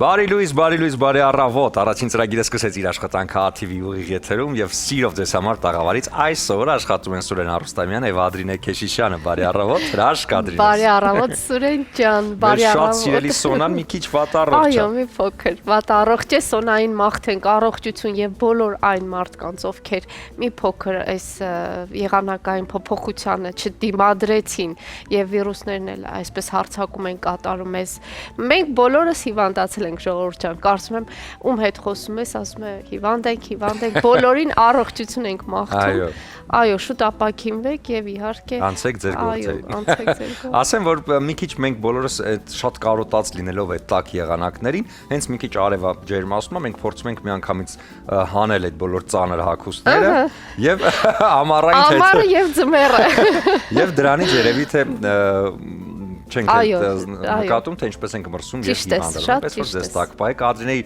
Բարի լույս, բարի առավոտ, առաջին ծրագիրը սկսեց իր աշխատանքը ATV ուղիղ եթերում եւ սիրով ձեզ համար տաղավարից այսօր աշխատում են Սուրեն Արուստամյանը եւ Ադրինե Քեշիշյանը, բարի առավոտ, հրաշք Ադրինե։ Բարի առավոտ Սուրեն ջան, բարի առավոտ։ Շատ սիրելի Սոնան մի քիչ վատառողջ է։ Այո, մի փոքր վատառողջ է, Սոնային մաղթենք առողջություն եւ բոլոր այն մարդկանց, ովքեր մի փոքր այս եղանակային փոփոխությանը չդիմադրեցին եւ վիրուսներն էլ այսպես հարձակում են կատարում մեզ։ Մենք բոլորս հիվանդացել ենք ժողովուրդ ջան, կարծում եմ ում հետ խոսում ես, ասում է հիվանդ ենք, բոլորին առողջություն ենք մաղթում։ Այո, շուտ ապակինվեք եւ իհարկե անցեք ձեր գործերին։ Այո, անցեք ձեր գործերին։ Ասեմ, որ մի քիչ մենք բոլորս այդ շատ կարոտած լինելով այդ տաք եղանակներին, հենց մի քիչ արևա ջերմացնում, մենք փորձում ենք միանգամից հանել այդ բոլոր ծանր հագուստները եւ ամառային թե ամառը եւ ձմեռը։ Եվ դրանից երևի թե չենք նկատում, թե ինչպես ենք մրսում եւ հիվանդանում, այնպես որ ձեզ տակպայեք Ադրինեի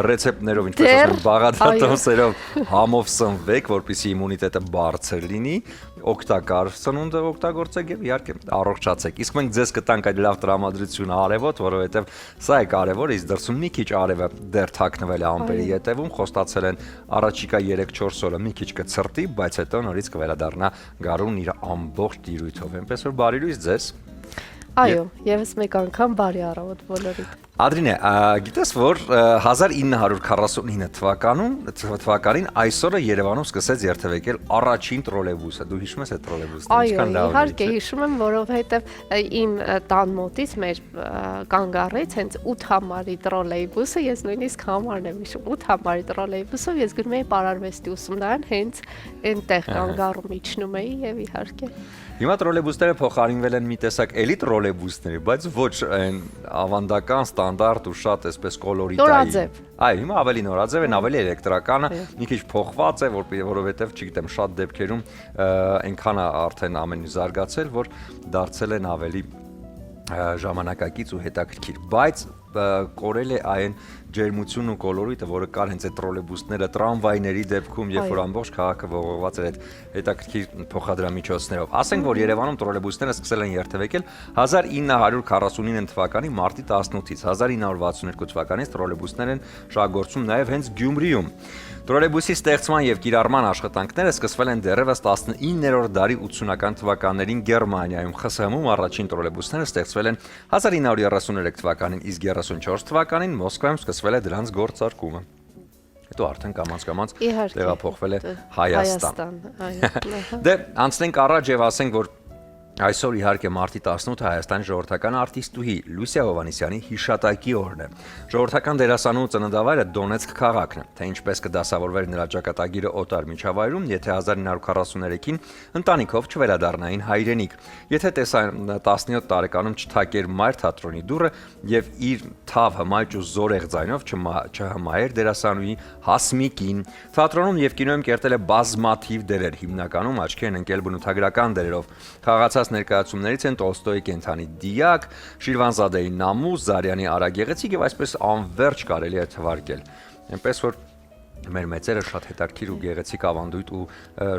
ռեցեպտներով, ինչպես ասում են, բաղադրատոմսերով համով սնվեք, որպեսզի իմունիտետը բարձր լինի, օգտակար սնունդը օգտագործեք եւ իհարկե առողջացեք։ Իսկ մենք ձեզ կտանք այդ լավ տրամադրությունը արևոտ, որովհետեւ սա է կարեւոր, իսկ դրսում մի քիչ արևը դեռ թաքնվել է ամպերի ետևում, խոստացել են առաջիկա 3-4 օրը մի քիչ կցրտի, բայց հետո նորից կվերադառնա գարուն իր ամբողջ տիրույթով։ Այնպես որ բարի լույս ձեզ։ Այո, եւս մեկ անգամ բարի առավոտ բոլորիդ։ Ադրինե, գիտես որ 1949 թվականին այսօրը Երևանում սկսեց երթևեկել առաջին տրոլեյբուսը։ Դու հիշում ես այդ տրոլեյբուսը, ինչքան լավ է։ Այո, իհարկե հիշում եմ, որովհետև իմ տան մոտից մեր կանգ առեց հենց 8 համարի տրոլեյբուսը, ես նույնիսկ համարն եմ հիշում, 8 համարի տրոլեյբուսով ես գնում էի Պարարվեստի ուսումնարան, հենց այնտեղ կանգ առում իջնում էի եւ իհարկե Հիմա տրոլեյբուսները փոխարինվել են մի տեսակ էլի տրոլեյբուսների, բայց ոչ այն ավանդական ստանդարտ ու շատ այսպես կոլորիտայի։ Այո, հիմա ավելի նորաձև են, ավելի էլեկտրականը, մի քիչ փոխված է, որովհետև, չգիտեմ, շատ դեպքերում այնքան է արդեն ամեն ինչ զարգացել, որ դարձել են ավելի ժամանակակից ու հետաքրքիր, բայց կորել է այն ջերմությունն ու կոլորիտը, որը կար հենց այդ տրոլեյբուսները տրամվայների դեպքում, երբ որ ամբողջ քաղաքը ողողված էր այդ հետաքրքիր փոխադրամիջոցներով։ Ասենք, որ Երևանում տրոլեյբուսները սկսել են երթևեկել 1949 թվականի մարտի 18-ից, 1962 թվականից տրոլեյբուսներ են շահագործում նաև հենց Գյումրիում։ Տրոլեյբուսի ստեղծման եւ կիրառման աշխատանքները սկսվել են դեռևս 19-րդ դարի 80-ական թվականներին Գերմանիայում։ ԽՍՀՄ-ում առաջին տրոլեյբուսները ստեղծվել են 1933 թվականին, իսկ 34 թվականին Մոսկվայում սկսվել է դրանց գործարկումը։ Հետո արդեն կամաց-կամաց տեղափոխվել է Հայաստան։ Դե անցնենք առաջ եւ ասենք, որ այսօր իհարկե մարտի 18-ը Հայաստանի ժողովրդական արտիստուհի Լուսիա Հովհաննիսյանի հիշատակի օրն է։ Ժողովրդական դերասանուհու ծննդավայրը Դոնեցկ քաղաքն է, թե ինչպես կդասավորվեր նրա ճակատագիրը օտար միջավայրում, եթե 1943-ին ընտանիքով չվերադառնային հայրենիք, եթե 17 տարեկանում չթակեր Մայր թատրոնի դուռը եւ իր թավ հմայճ ու զորեղ ձայնով չհմայեր դերասանուհի Հասմիկին։ Թատրոնում եւ կինոյում կերտել է բազմաթիվ դերեր, հիմնականում աչքի են ընկել բնութագրական դերերով։ Խաղացած ներկայացումներից են Տոլստոյի Կենդանի դիակ, Շիրվանզադեի Նամուս, Զարյանի Արագեղեցիկ եւ այսպես անverջ կարելի է թվարկել։ Այնպես որ մեր մեծերը շատ հետաքրքիր ու գեղեցիկ ավանդույթ ու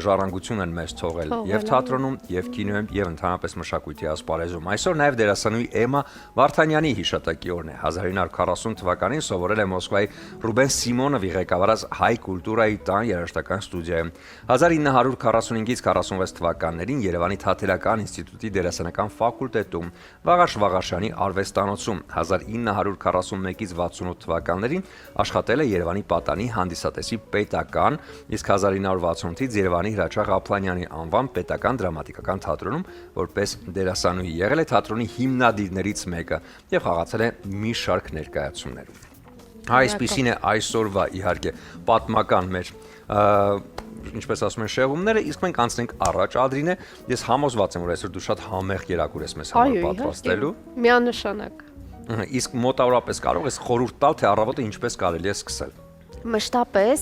ժառանգություն են մեզ թողել եւ թատրոնում, եւ կինոյում, եւ ընդհանրապես մշակույթի ասպարեզում։ Այսօր նաեւ դերասանուհի Էմմա Վարդանյանի հիշատակի օրն է։ 1940 թվականին սովորել է Մոսկվայի Ռուբեն Սիմոնովի ղեկավարած Հայ կուլտուրայի տան երաժշտական ստուդիայում։ 1945-ից 46 թվականներին Երևանի Թատերական ինստիտուտի դերասանական ֆակուլտետում, Վաղարշ Վաղարշյանի արվեստանոցում, 1941-ից 68 թվականներին աշխատել է Երևանի Պատանի հանդիսատեսի պետական, իսկ 1968-ից Երևանի Հրաչյա Ղափլանյանի անվան պետական դրամատիկական թատրոնում որպես դերասանուհի եղել է թատրոնի հիմնադիրներից մեկը եւ խաղացել է մի շարք ներկայացումներում։ Այսպիսին է այսօրվա իհարկե պատմական մեր ինչպես ասում են շեղումները, իսկ մենք անցնենք առաջ Ադրինե, ես համոզված եմ, որ այսօր դու շատ համեղ կերակուր ես մեզ համար պատրաստելու։ Միանշանակ։ Իսկ մոտավորապես կարող ես խորհուրդ տալ, թե առավոտը ինչպես կարելի է սկսել։ Մշտապես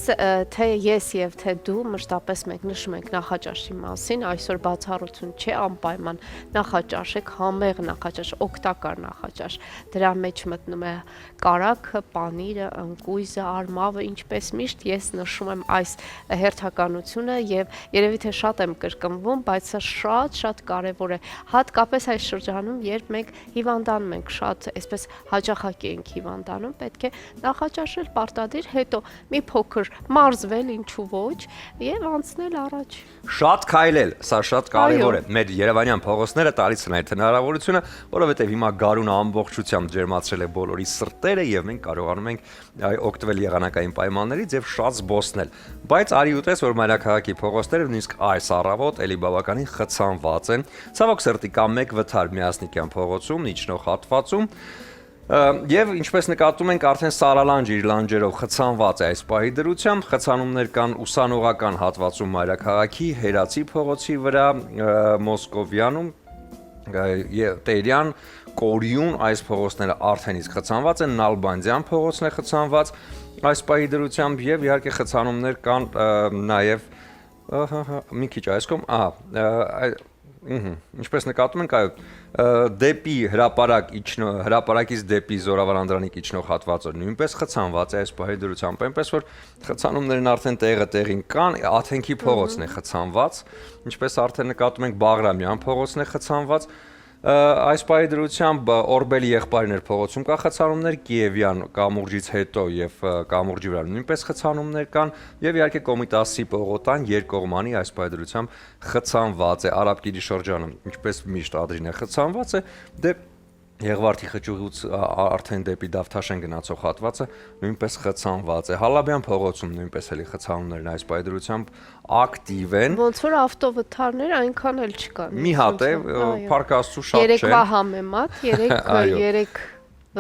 թե ես եւ թե դու մշտապես մենք նշում ենք նախաճաշի մասին, այսօր բացառություն չէ, անպայման նախաճաշեք, համեղ նախաճաշ, օգտակար նախաճաշ։ Դրա մեջ մտնում է կարագը, պանիրը, ընկույզը, արմավը, ինչպես միշտ ես նշում եմ այս հերթականությունը եւ երևի թե շատ եմ կրկնվում, բայց սա շատ կարեւոր է։ Հատկապես այս շրջանում, երբ մենք հիվանդանում ենք, շատ այսպես հաճախակի ենք հիվանդանում, պետք է նախաճաշել պարտադիր, հետո մի փոքր մարզվել, ինչու ոչ, եւ անցնել առաջ։ Շատ քայլել, սա շատ կարևոր է։ Մեր Երևանյան փողոցները տալիս են այդ հնարավորությունը, որովհետեւ հիմա գարունը ամբողջությամբ ջերմացրել է բոլորի սրտերը եւ մենք կարողանում ենք օգտվել եղանակային պայմաններից եւ շատ զբոսնել։ Բայց արի ուտես, որ մայրաքաղաքի փողոցները նույնիսկ այս առավոտ էլի բավականին խցանված են։ Ցավոք սրտի կա մեկ վթար Միասնիկյան փողոցում, իջնող հատվածում, եւ ինչպես նկատում ենք արդեն Սարալանջը իր լանջերով խցանված է այս պահի դրությամբ, խցանումներ կան ուսանողական հատվածում մայրաքաղաքի, Հերացի փողոցի վրա, Մոսկովյանում, Տերյան, Կորյուն, այս փողոցները արդեն իսկ խցանված են, Նալբանդյան փողոցն է խցանված այս պահի դրությամբ եւ իհարկե խցանումներ կան նաեւ մի քիչ այս կողմ, ինչպես նկատում ենք, դեպի հրապարակից դեպի Զորավարանդրանիկ իջնող հատվածը նույնպես խցանված է այս պահի դրությամբ, այնպես որ խցանումներն արդեն տեղին կան, Աթենքի փողոցն է խցանված, ինչպես արդեն նկատում ենք Բաղրամյան փողոցն է խցանված, այս պահի դրությամբ Օրբելի եղբայրներ փողոցում կա խցանումներ, Կիևյան կամուրջից հետո եւ կամուրջի վրա նույնպես խցանումներ կան եւ իհարկե Կոմիտասի պողոտան երկկողմանի այս պահի դրությամբ խցանված է Արաբկիրի շրջանը, ինչպես միշտ Ադրին է խցանված է, դե Եղվարդի խճուղուց արդեն դեպի Դավթաշեն գնացող հատվածը նույնպես խցանված է։ Հալաբյան փողոցում նույնպես էլի խցանումներն այս պահի դրությամբ ակտիվ են։ Ոնց որ ավտովթարներ այնքան էլ չկան։ Մի հատ է, Փառք Աստծո շատ չեն։ Երեկվա համեմատ, 3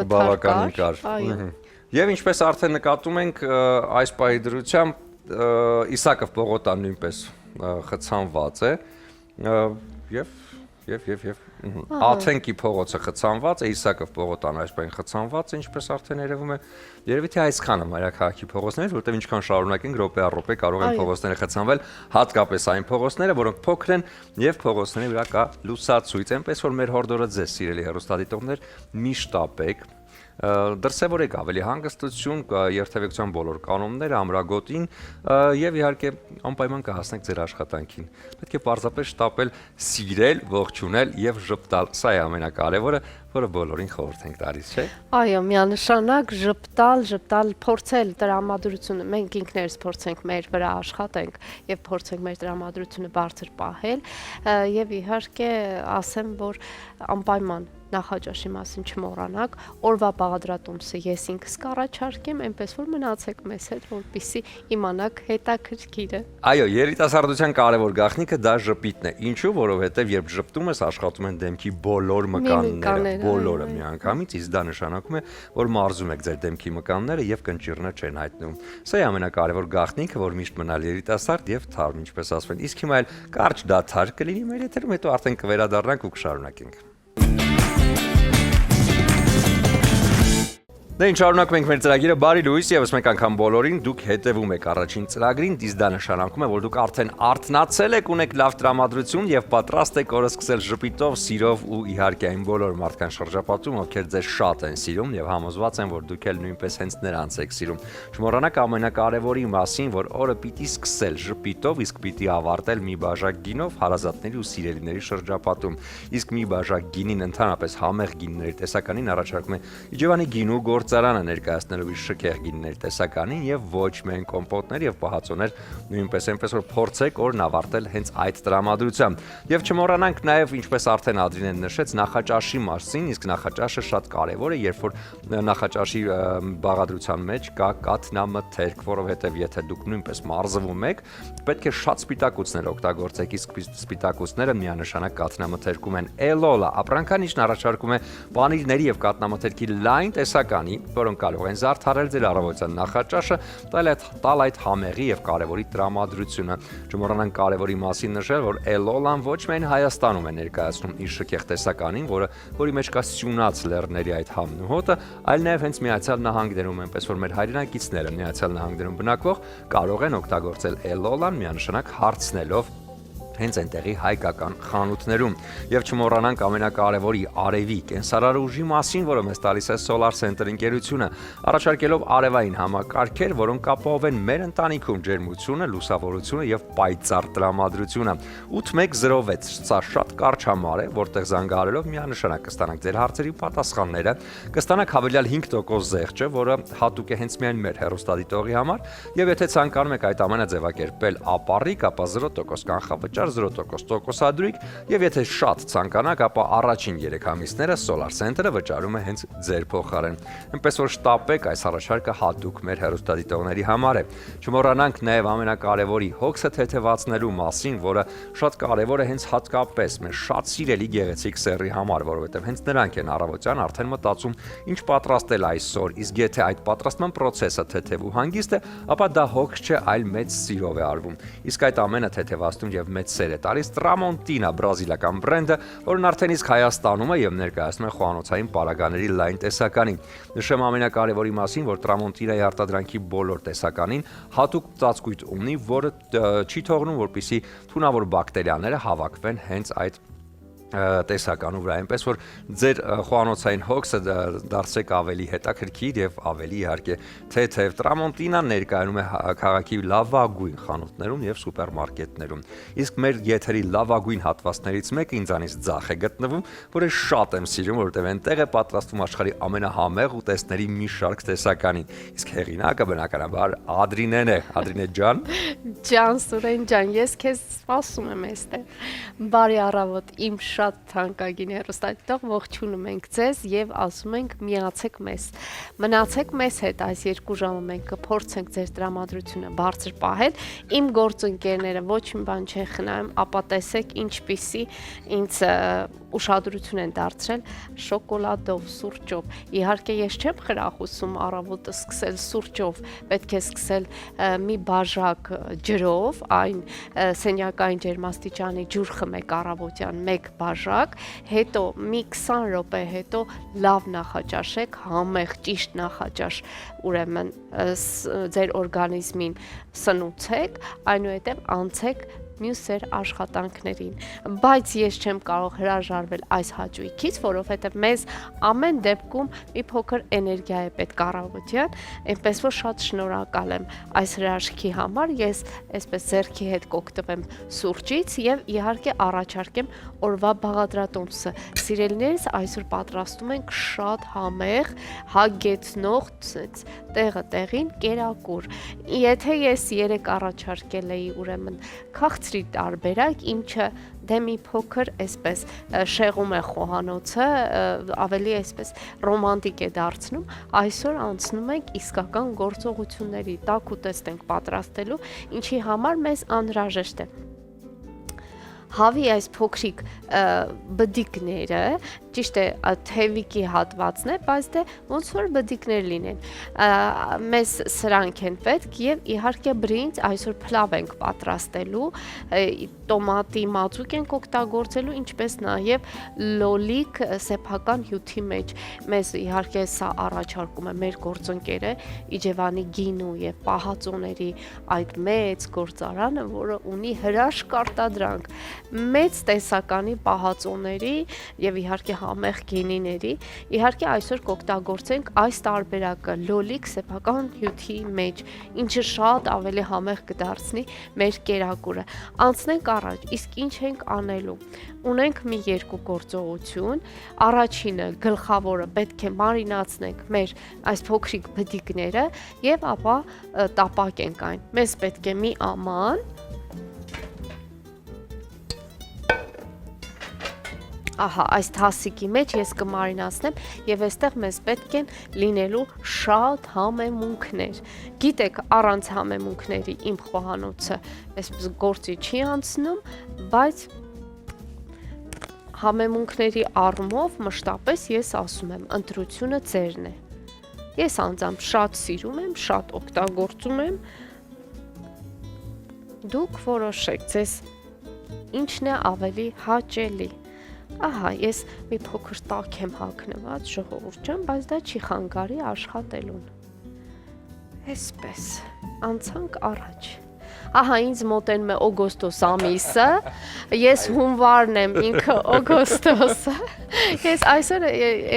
վթար կար։ Եվ ինչպես արդեն նկատում ենք, այս պահի դրությամբ Իսակով պողոտան նույնպես խցանված է եւ Աթենքի փողոցը խցանված է, Իսակով պողոտան այսպես խցանված է, ինչպես արդեն երևում է, երևի թե այսքանը մայրաքաղաքի փողոցներ, որտեղ ինչքան շարունակենք րոպե առ րոպե կարող են փողոցները խցանվել, հատկապես այն փողոցները, որոնք փոքր են եւ փողոցների վրա կա լուսացույց, այնպես որ մեր հորդորը ձեզ սիրելի հեռուստադիտողներ, մի շտապեք դրսևորեք ավելի հանգստություն, երթևեկության բոլոր կանոնները, ամրագոտին եւ իհարկե անպայման կհասնեք ձեր աշխատանքին։ Պետք է պարզապես շտապել, սիրել, ողջունել եւ ժպտալ։ Սա է ամենակարևորը, որը բոլորին խորհուրդ ենք տալիս, չէ՞։ Այո, միանշանակ ժպտալ, փորձել տրամադրությունը, մենք ինքներս փորձենք մեր վրա աշխատենք եւ փորձենք մեր տրամադրությունը բարձր պահել եւ իհարկե ասեմ, որ անպայման նախաճաշի մասին չմոռանաք, օրվա բաղադրատոմսը ես ինքս կառաջարկեմ, այնպես որ մնացեք մեզ հետ, որպեսզի իմանաք հետաքրքիրը։ Այո, երիտասարդության կարևոր գաղտնիքը դա ժպիտն է։ Ինչու՞, որովհետև երբ ժպտում ես, աշխատում են դեմքի բոլոր մկանները, բոլորը միանգամից, իսկ դա նշանակում է, որ մարզում եք ձեր դեմքի մկանները եւ կնճիռները չեն հայտնում։ Սա է ամենակարևոր գաղտնիքը, որ միշտ մնալ երիտասարդ եւ թարմ, ինչպես ասվում է։ Իսկ հիմա էլ կարճ դադար կլինի մեր եթերում, հետո արդեն կվերադառնանք ու կշարունակենք։ Դե ինչ շարունակում ենք մեր ծրագիրը, բարի լույս, եւս մեկ անգամ բոլորին, դուք հետևում եք առաջին ծրագրին, իսկ դա նշանակում է, որ դուք արդեն արթնացել եք, ունեք լավ տրամադրություն եւ պատրաստ եք օրը սկսել ժպիտով, սիրով ու իհարկե այն բոլոր մարդկանց շրջապատում, ովքեր ձեզ շատ են սիրում եւ համոզված են, որ դուք էլ նույնպես հենց նրանց եք սիրում։ Չմոռանաք ամենակարևորի մասին, որ օրը պիտի սկսել ժպիտով, իսկ պիտի ավարտել մի բաժակ գինով հարազատների ու սիրելիների շրջապատում։ Իսկ մի բաժակ գինին ընդհանրապես համեղ գինների տեսականին առաջարկում է Իջևանի գինու գործարանը ներկայացնելու իր շքեղ գինների տեսականին եւ ոչ միայն կոմպոտներ եւ պահածոներ, նույնպես այնպես որ փորձեք օրն ավարտել հենց այդ տրամադրությամբ։ Եվ չմոռանանք նաեւ, ինչպես արդեն Ադրինեն նշեց, նախաճաշի մասին, իսկ նախաճաշը շատ կարեւոր է, երբ որ նախաճաշի բաղադրության մեջ կա կաթնամթերք, որովհետեւ եթե դուք նույնպես մարզվում եք, պետք է շատ սպիտակուցներ օգտագործեք, իսկ սպիտակուցները միանշանակ կաթնամթերքում են։ Էլոլա ապրանքանիշն առաջարկում է պանիրների եւ կաթնամթերքի լայն տեսականի որոնք կարող են զարդարել ձեր առավոտյան նախաճաշը, տալ այդ համեղի եւ կարևորի տրամադրությունը։ Չմոռանանք կարևորի մասին նշել, որ էլոլան ոչ միայն Հայաստանում է ներկայացնում իր շքեղ տեսականին, որի մեջ կա սյունած լեռների այդ համն ու հոտը, այլ նաեւ հենց Միացյալ Նահանգներում, այնպես որ մեր հայրենակիցները Միացյալ Նահանգներում բնակվող կարող են օգտագործել էլոլան միանշանակ հարցնելով հենց այնտեղի հայկական խանութներում։ Եվ չմոռանանք ամենակարևորի արևի կենսարար ուժի մասին, որը մեզ տալիս է Solar Center ընկերությունը, առաջարկելով արևային համակարգեր, որոնք կապահովեն մեր ընտանիքում ջերմությունը, լուսավորությունը եւ պայծառ տրամադրությունը։ 8106, սա շատ կարճ համար է, որտեղ զանգահարելով միանշանակ կստանաք ձեր հարցերի պատասխանները, կստանաք հավելյալ 5% զեղչը, որը հատուկ է հենց միայն մեր հեռուստադիտողի համար, եւ եթե ցանկանում եք այդ ամենը ձևակերպել ապառիկ, ապա 0% կանխավճար, 0% տոկոսադրույք, եւ եթե շատ ցանկանաք, ապա առաջին 3 ամիսները Solar Center-ը վճարում է հենց ձեր փոխարեն։ Այնպես որ շտապեք, այս առաջարկը հատուկ մեր հեռուստադիտողների համար է։ Չմոռանանք նաեւ ամենակարևորի հոգսը թեթևացնելու մասին, որը շատ կարևոր է հենց հատկապես մեր շատ սիրելի գեղեցիկ սեռի համար, որովհետեւ հենց նրանք են առավոտյան արդեն մտածում ինչ պատրաստել այսօր, իսկ եթե այդ պատրաստման process-ը թեթև ու հանգիստ է, ապա դա հոգս չէ, այլ մեծ սիրով է արվում։ Իսկ այդ ամենը թեթևացնում եւ մեծ սեր է տալիս Tramontina բրազիլական բրենդը, որն արդեն իսկ Հայաստանում է եւ ներկայացնում է խոհանոցային պարագաների լայն տեսականին։ Նշեմ ամենակարևորի մասին, որ Tramontina-ի արտադրանքի բոլոր տեսականին հատուկ ծածկույթ ունի, որը չի թողնում, որպեսզի թունավոր բակտերիաները հավաքվեն հենց այդ տեսականու վրա, այնպես որ ձեր խոհանոցային հոգսը դարձրեք ավելի հետաքրքիր եւ ավելի իհարկե թեթև։ Tramontina-ն ներկայանում է քաղաքի լավագույն խանութներում եւ սուպերմարկետներում։ Իսկ մեր եթերի լավագույն հատվածներից մեկը ինձանից ձախ է գտնվում, որը շատ եմ սիրում, որովհետեւ այնտեղ է պատրաստվում աշխարհի ամենահամեղ ուտեստների մի շարք տեսականին։ Իսկ հեղինակը բնականաբար Ադրինեն է։ Ադրինե ջան։ Ջան Սուրեն ջան, ես քեզ սպասում եմ այստեղ։ Բարի առավոտ, իմ շատ թանկագին հեռուստադիտող, ողջունում ենք ձեզ եւ ասում ենք միացեք մեզ։ Մնացեք մեզ հետ այս 2 ժամը մենք կփորձենք ձեր տրամադրությունը բարձր պահել։ Իմ գործընկերները ոչ մի բան չեն խնայում, ապա տեսեք ինչպիսի ինձ ուշադրություն են դարձրել շոկոլադով, սուրճով։ Իհարկե ես չեմ խրախուսում առավոտը սկսել սուրճով, պետք է սկսել մի բաժակ ջրով, այն սենյակային ջերմաստիճանի ջուր խմեք առավոտյան 1 բաժակ, հետո մի 20 րոպե հետո լավ նախաճաշեք, համեղ ճիշտ նախաճաշ, ուրեմն ձեր օրգանիզմին սնուցեք, այնուհետև անցեք մյուսեր աշխատանքներին, բայց ես չեմ կարող հրաժարվել այս հաճույքից, որովհետև մեզ ամեն դեպքում մի փոքր էներգիա է պետք առավոտյան, այնպես որ շատ շնորհակալ եմ այս հրաշքի համար, ես այսպես ձեռքի հետ կօգտվեմ սուրճից եւ իհարկե առաջարկեմ օրվա բաղադրատոմսը։ Սիրելիներս, այսօր պատրաստում ենք շատ համեղ, հագեցնող տեղը տեղին կերակուր։ Եթե ես 3 առաջարկել էի, ուրեմն քաղցրի տարբերակ, ինչը դե մի փոքր այսպես շեղում է խոհանոցը, ավելի այսպես ռոմանտիկ է դարձնում, այսօր անցնում ենք իսկական գործողությունների, տաք ուտեստ ենք պատրաստելու, ինչի համար մեզ անհրաժեշտ է հավի այս փոքրիկ բդիկները, ճիշտ է, թևիկի հատվածն է, բայց դե ոնց որ բդիկներ լինեն, մեզ սրանք են պետք եւ իհարկե բրինձ այսօր փլավ ենք պատրաստելու, տոմատի մածուկ ենք օգտագործելու, ինչպես նաեւ լոլիկ սեփական հյութի մեջ, մեզ իհարկե սա առաջարկում է մեր գործընկերը Իջևանի գինու եւ պահածոների այդ մեծ գործարանը, որը ունի հրաշք արտադրանք, մեծ տեսականի պահածոների եւ իհարկե համեղ գինիների, իհարկե այսօր կօգտագործենք այս տարբերակը լոլիկ սեփական հյութի մեջ, ինչը շատ ավելի համեղ կդարձնի մեր կերակուրը։ Անցնենք առաջ, իսկ ինչ ենք անելու։ Ունենք մի 2 գործողություն, առաջինը գլխավորը պետք է մարինացնենք մեր այս փոքրիկ բդիկները եւ ապա տապակենք այն։ Մեզ պետք է մի աման, ահա այս թասիկի մեջ ես կմարինացնեմ եւ այստեղ մեզ պետք են լինելու շատ համեմունքներ։ Գիտեք, առանց համեմունքների իմ խոհանոցը այսպես գործի չի անցնում, բայց համեմունքների առումով մշտապես ես ասում եմ, ընտրությունը ձերն է։ Ես անձամբ շատ սիրում եմ, շատ օգտագործում եմ։ Դուք որոշեք, ձեզ ինչն է ավելի հաճելի։ Ահա, ես մի փոքր տաք եմ հագնված, ժողովուրդ ջան, բայց դա չի խանգարի աշխատելուն։ Այսպես, անցանք առաջ։ Ահա, ինձ մոտենում է օգոստոս ամիսը, ես հունվարն եմ, ինքը օգոստոսը, ես այսօր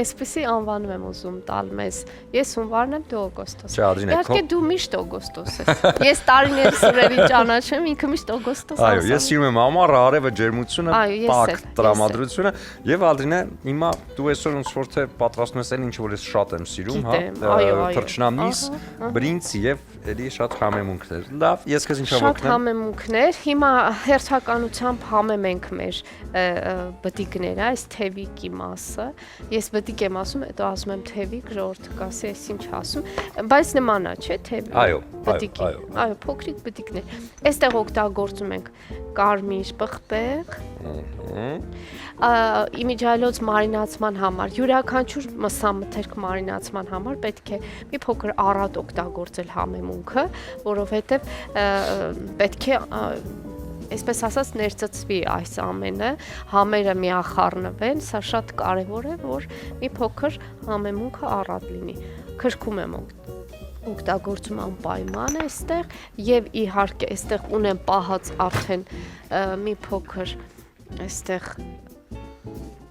այսպեսի անվանում եմ ուզում տալ մեզ, ես հունվարն եմ, դու օգոստոս, իհարկե դու միշտ օգոստոս ես, ես տարիների սուրերի ճանաչեմ, ինքը միշտ օգոստոս ասում։ Այո, ես սիրում եմ ամառը, արևը, ջերմությունը, տաք տրամադրությունը, եւ Ալդրինե, հիմա դու այսօր ոնց որ թե պատրաստում ես այն ինչ որ ես շատ եմ սիրում, հա, թռչնամիս, բրինձ եւ էլի շատ համեմունքներ։ Լավ, ես քեզ ինչով շատ համեմունքներ, հիմա հերթականությամբ համեմ ենք մեր բդիկները, այս թևիկի մասը, ես բդիկ եմ ասում, հետո ասում եմ թևիկ, ժողովուրդը կասի, այս ինչ ասում, բայց նման է, չէ, թևիկ, բդիկի, այո, փոքրիկ բդիկներ, այստեղ օգտագործում ենք կարմիր պղպեղ, իմիջիայլոց մարինացման համար, յուրաքանչյուր մսամթերք մարինացման համար պետք է մի փոքր առատ օգտագործել համեմունքը, որովհետև պետք է այսպես ասած ներծծվի այս ամենը, համերը միախառնվեն, սա շատ կարևոր է, որ մի փոքր համեմունքը առատ լինի։ Քրքում եմ օգտագործում անպայման այստեղ եւ իհարկե այստեղ ունեմ պահած արդեն մի փոքր այստեղ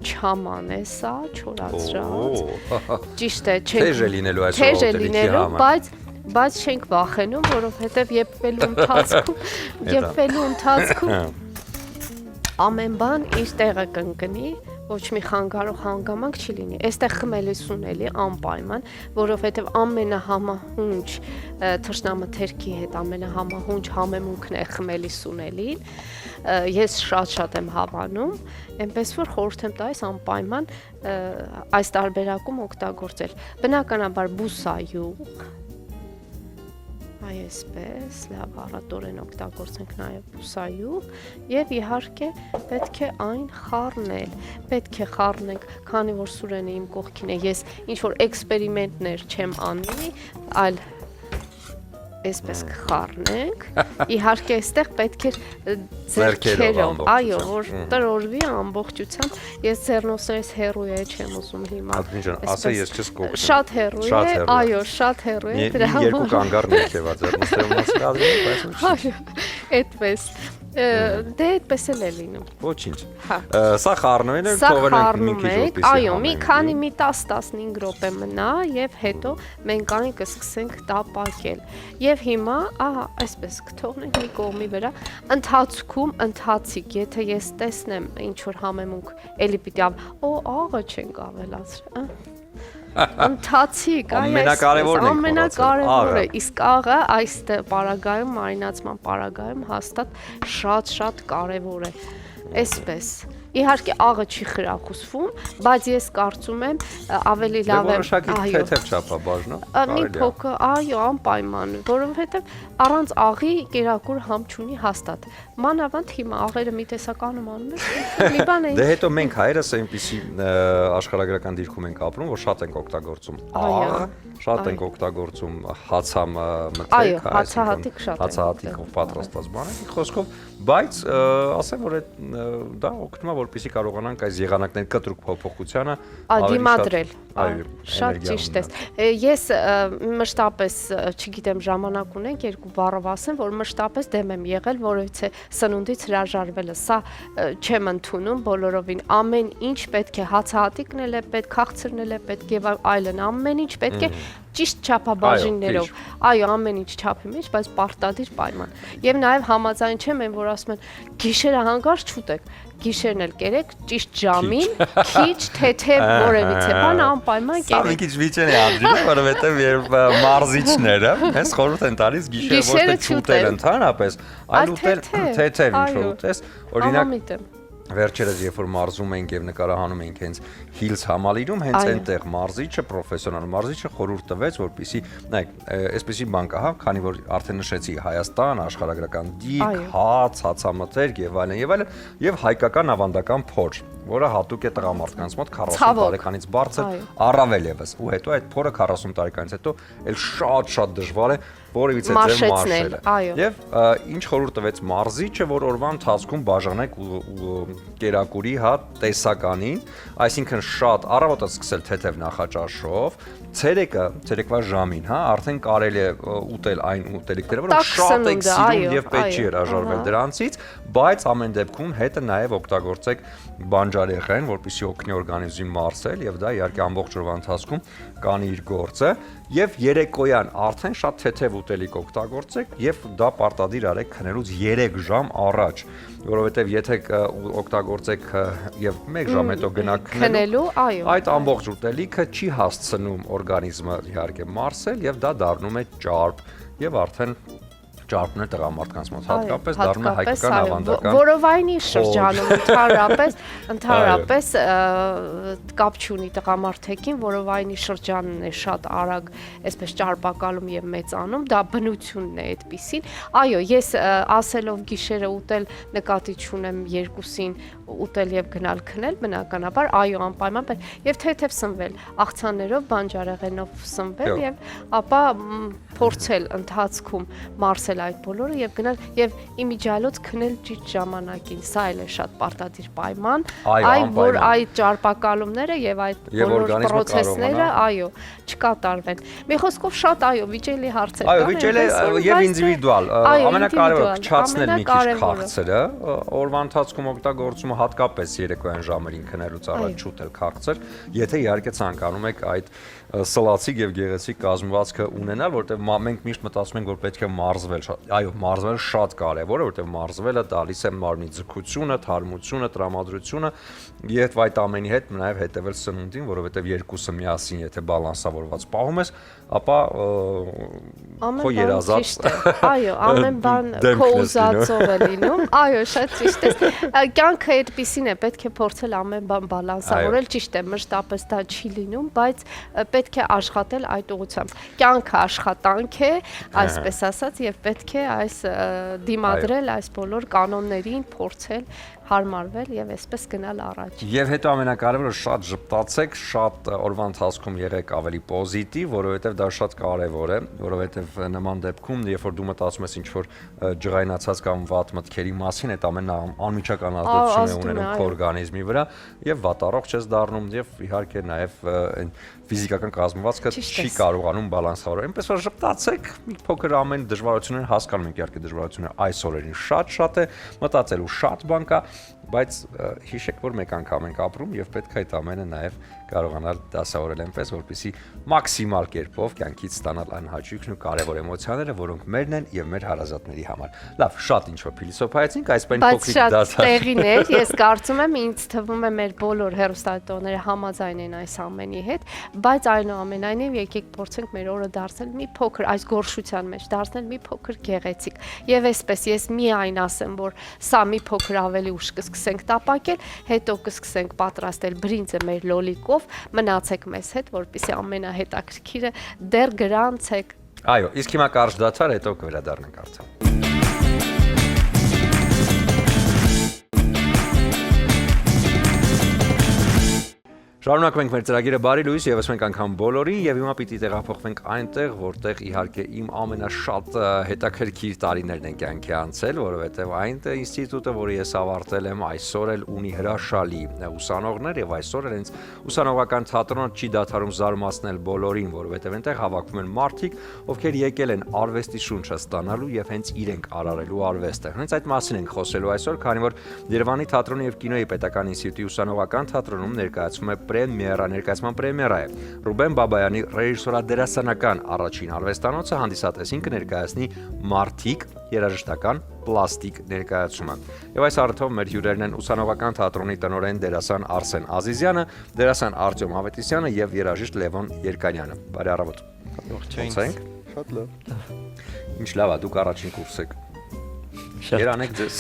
չաման է սա, չորացրած։ Ճիշտ է, թեժ է լինելու այս հոտելիքի համար, բայց չենք վախենում, որովհետև եփվելու ընթացքում ամեն բան իր տեղը կընկնի, ոչ մի խանգարող հանգամանք չի լինի։ Այստեղ խմելիս ունելի անպայման, որովհետև ամենահամահունչ թռչնամթերքի հետ ամենահամահունչ համեմունքն է խմելիս ունելին։ Ես շատ եմ հավանում, այնպես որ խորհուրդ եմ տալիս անպայման այս տարբերակում օգտագործել։ Բնականաբար բուսայուղ, այսպես, լավ առատորեն օգտագործենք նաև բուսայուղ եւ իհարկե պետք է այն խառնել, պետք է խառնենք, քանի որ Սուրենը իմ կողքին է, ես ինչ որ էքսպերիմենտներ չեմ անի, այլ այսպես կխառնենք, իհարկե այստեղ պետք է ձեռքերով, այո, որ տրորվի ամբողջությամբ, ես ձեռնոցներից հեռու է չեմ ուզում հիմա, ասա ես չես կողքն, շատ հեռու է, այո, շատ հեռու է, դրա համար, երկու կանգառն եք եվա ձեռնոցներով, այո, այդպես, դե այդպես էլ է լինում, ոչինչ, սա խառնվել է, թողել ենք մի քիչ որպեսի այո, մի քանի մի 10-15 րոպե մնա եւ հետո մենք այն կսկսենք տապակել եւ հիմա, ահա, այսպես կթողնենք մի կողմի վրա, ընթացիկ, եթե ես տեսնեմ ինչ որ համեմունք, էլի պիտի աղը չենք ավելացրել, ընթացիկ, ամենակարևորը, իսկ աղը այս պարագայում, մարինացման պարագայում հաստատ շատ կարևոր է, այսպես, իհարկե աղը չի խրախուսվում, բայց ես կարծում եմ ավելի լավ է, որոշակի թեթև չափաբաժնո, մի փոքր, այո, անպայման, որովհետև առանց աղի կերակուր համ չունի հաստատ, մանավանդ հիմա աղերը մի տեսականում անում են, մի բան է։ Դե հետո մենք հայերս այնպիսի աշխարհագրական դիրքում ենք ապրում, որ շատ ենք օգտագործում աղ, շատ ենք օգտագործում հացամթերք, հացահատիկով պատրաստված բաներ, խոսքով, բայց ասեմ, որ դա օգնում է, որպեսզի կարողանանք այս եղանակների կտրուկ փոփոխությանը դիմադրել, շատ ճիշտ է։ Ես մշտապես, չգիտեմ, ժամանակ ունենք երկու բառով ասեմ, որ մշտապես դեմ եմ եղել, որովհետեւ սնունդից հրաժարվելը, սա չեմ ընդունում բոլորովին, ամեն ինչ պետք է հացահատիկն էլ է պետք, քաղցրն էլ է պետք եւ այլն, ամեն ինչ պետք է ճիշտ չափաբաժիններով, այո, ամեն ինչ չափի մեջ, բայց պարտադիր պայման։ Եվ նաև համաձայն չեմ այն, որ ասում են գիշերը հանգարց չուտեք, գիշերն էլ կերեք ճիշտ ժամին, քիչ թեթև որևիցե բան անպայման կերեք։ Սա մի քիչ վիճեն է անդրին, որովհետև երբ մարզիչները հենց խորհուրդ են տալիս գիշերը ոչ թե չուտել ընդհանրապես, այլ ուտել թեթև ինչ որ ուտես, օրինակ վերջերս երբ որ մարզում ենք եւ նկարահանում ենք հենց Hills համալիրում, հենց այնտեղ մարզիչը, պրոֆեսիոնալ մարզիչը խորհուրդ տվեց, որպեսզի, նայեք, այսպեսի բան կա, հա, քանի որ արդեն նշեցի Հայաստան, աշխարհագրական դիրք, հաց, հացամթերք եւ այլն, եւ հայկական ավանդական փոր, որը հատուկ է տղամարդկանց մոտ 40 Ցավոք։ տարեկանից բարձր, Այո։ առավել եւս։ Ու հետո այդ փորը 40 տարեկանից հետո էլ շատ դժվար է որևիցե ձև Մաշեցնել, մաշելը։ այո։ Եվ ինչ խորհուրդ տվեց մարզիչը, որ օրվա ընթացքում բաժանեք ու կերակուրի հա տեսականին, այսինքն շատ առավոտը սկսել թեթև նախաճաշով, ցերեկվա ժամին, հա, արդեն կարելի է ուտել այն ուտելիքները, որոնք շատ եք սիրում եւ պետք չի հրաժարվել դրանցից, բայց ամեն դեպքում հետը նաեւ օգտագործեք բանջարեղեն, որպեսզի օգնի օրգանիզմին մարսել եւ դա իհարկե ամբողջ օրվա ընթացքում կանի իր գործը եւ երեկոյան արդեն շատ թեթև ուտելիք օգտագործեք եւ դա պարտադիր արեք քնելուց 3 ժամ առաջ, որովհետեւ եթե օգտագործեք եւ 1 ժամ հետո գնաք քնելու, այո, այդ ամբողջ ուտելիքը չի հասցնում օրգանիզմը իհարկե մարսել եւ դա դառնում է ճարպ եւ արդեն ճարպն է տղամարդկանց մոտ հատկապես դառնում է հայկական ավանդական որովայնի շրջանում ընդհանրապես կապ չունի տղամարդեկին, որովայնի շրջանն է շատ արագ այսպես ճարպակալում եւ մեծանում, դա բնությունն է այդպիսին։ Այո, ես ասելով գիշերը ուտել նկատի չունեմ երկուսին ուտել եւ գնալ քնել, բնականաբար, այո, անպայման եւ թեթև սնվել, աղցաններով, բանջարեղենով սնվել եւ ապա փորձել ընթացքում մարսել այդ բոլորը եւ գնալ եւ իմիջիալոց քնել ճիշտ ժամանակին, սա էլ է շատ պարտադիր պայման, որ այդ ճարպակալումները եւ այդ բոլոր պրոցեսները, այո, չկատարվեն։ Մի խոսքով շատ այո, վիճելի հարցեր կան։ Այո, վիճելի եւ ինդիվիդուալ, ամենակարևորը փչացնել մի քիչ քաղցրը, օրվա ընթացքում օգտագործումը հատկապես երեկոյան ժամերին քնելուց առաջ շուտել քաղցր, եթե իհարկե ցանկանում եք այդ սլացիկ եւ գեղեցիկ կազմվածքը ունենալ, որտեղ մենք միշտ մտածում ենք, որ պետք է մարզվել, այո, մարզվելը շատ կարեւոր է, որտեղ մարզվելը տալիս է մարմնի ձգությունը, թարմությունը, տրամադրությունը եւ այդ ամենի հետ նաեւ հետեւել սնունդին, որովհետեւ երկուսը միասին եթե բալանսավորված պահում ես, ապա քո երազած այո, ամեն բան քո ուզածով է լինում, այո, շատ ճիշտ է։ Կյանքը այդպեսին է, պետք է փորձել ամեն բան բալանսավորել, ճիշտ է, մշտապես դա չի լինում, բայց պետք է աշխատել այդ ուղղությամբ։ Կյանքը աշխատանք է, այսպես ասած, եւ պետք է այս դիմադրել այս բոլոր կանոններին, փորձել հարմարվել եւ այսպես գնալ առաջ։ Եվ հետո ամենակարևորը շատ ժպտացեք, շատ օրվա ընթացքում եղեք ավելի պոզիտիվ, որովհետեւ դա շատ կարևոր է, որովհետեւ նման դեպքում, երբ որ դու մտածում ես ինչ-որ ջղայնացած կամ վատ մտքերի մասին, այդ ամենը անմիջական ազդեցություն է ունենում քո օրգանիզմի վրա եւ վատառողջ ես դառնում եւ իհարկե նաեւ ֆիզիկական կազմվածքը չի կարողանում բալանսավորել։ Այնպես որ ժպտացեք, մի փոքր ամեն դժվարությունները հասկանում եք, իհարկե դժվարությունը այս օրերին շատ է, մտածելու շատ բան կա, բայց հիշեք, որ մեկ անգամ ենք ապրում եւ պետք է այդ ամենը նաեւ կարողանալ դասավորել այնպես, որպեսզի մաքսիմալ կերպով կյանքից ստանալ այն հաճույքն ու կարևոր էմոցիաները, որոնք մերն են եւ մեր հարազատների համար։ Լավ, շատ ինչ-որ փիլիսոփայեցինք, այս բանի փոքրիկ դասա։ Բայց շատ տեղին է, ես կարծում եմ, ինձ թվում է մեր բոլոր հեռուստատիտողները համաձայն են այս ամենի հետ, բայց այնուամենայնիվ եկեք փորձենք մեր օրը դարձնել մի փոքր այս գորշության մեջ, դարձնել մի փոքր գեղեցիկ։ Եվ այսպես ես միայն ասեմ, որ սա մի փոքր ավելի ուշ կսկսենք տապակել, հետո կսկսենք պատրաստել բրինձը մեր լոլիկով, մնացեք մեզ հետ, որպեսզի ամենահետաքրքիրը դեռ գրանցեք։ Այո, իսկ հիմա կարճ դադար, հետո կվերադառնանք արդեն։ Շարունակում ենք մեր ծրագիրը բարի լույս եւս մենք անգամ բոլորին եւ հիմա պիտի տեղափոխվենք այնտեղ, որտեղ իհարկե իմ ամենաշատ հետաքրքիր տարիներն են կյանքի անցել, որովհետեւ այն ինստիտուտը, որը ես ավարտել եմ, այսօր էլ ունի հրաշալի ուսանողներ եւ այսօր էլ հենց ուսանողական թատրոնը չի դադարում զարմացնել բոլորին, որովհետեւ այնտեղ հավաքվում են մարդիկ, ովքեր եկել են արվեստի շունչը ստանալու եւ հենց իրենք արարելու արվեստը։ Հենց այդ մասին ենք խոսելու այսօր, քանի որ Երևանի թատրոնի եւ կինոյի պետական ինստիտուտի ուսանողական թատրոնում ներկայացվում է ներկայացման պրեմիերա է։ Ռուբեն Բաբայանի ռեժիսորադերասանական առաջին արվեստանոցը հանդիսատեսին կներկայացնի Մարդիկ երաժշտական պլաստիկ ներկայացումը։ Եվ այս առիթով մեր հյուրերն են ուսանողական թատրոնի տնօրեն դերասան Արսեն Ազիզյանը, դերասան Արտյոմ Ավետիսյանը եւ երաժիշտ Լևոն Երկանյանը։ Բարի առավոտ։ Ողջույն։ Շատ լավ։ Ինչ լավ է, դուք առաջին կուրս եք։ Երանեք ձեզ։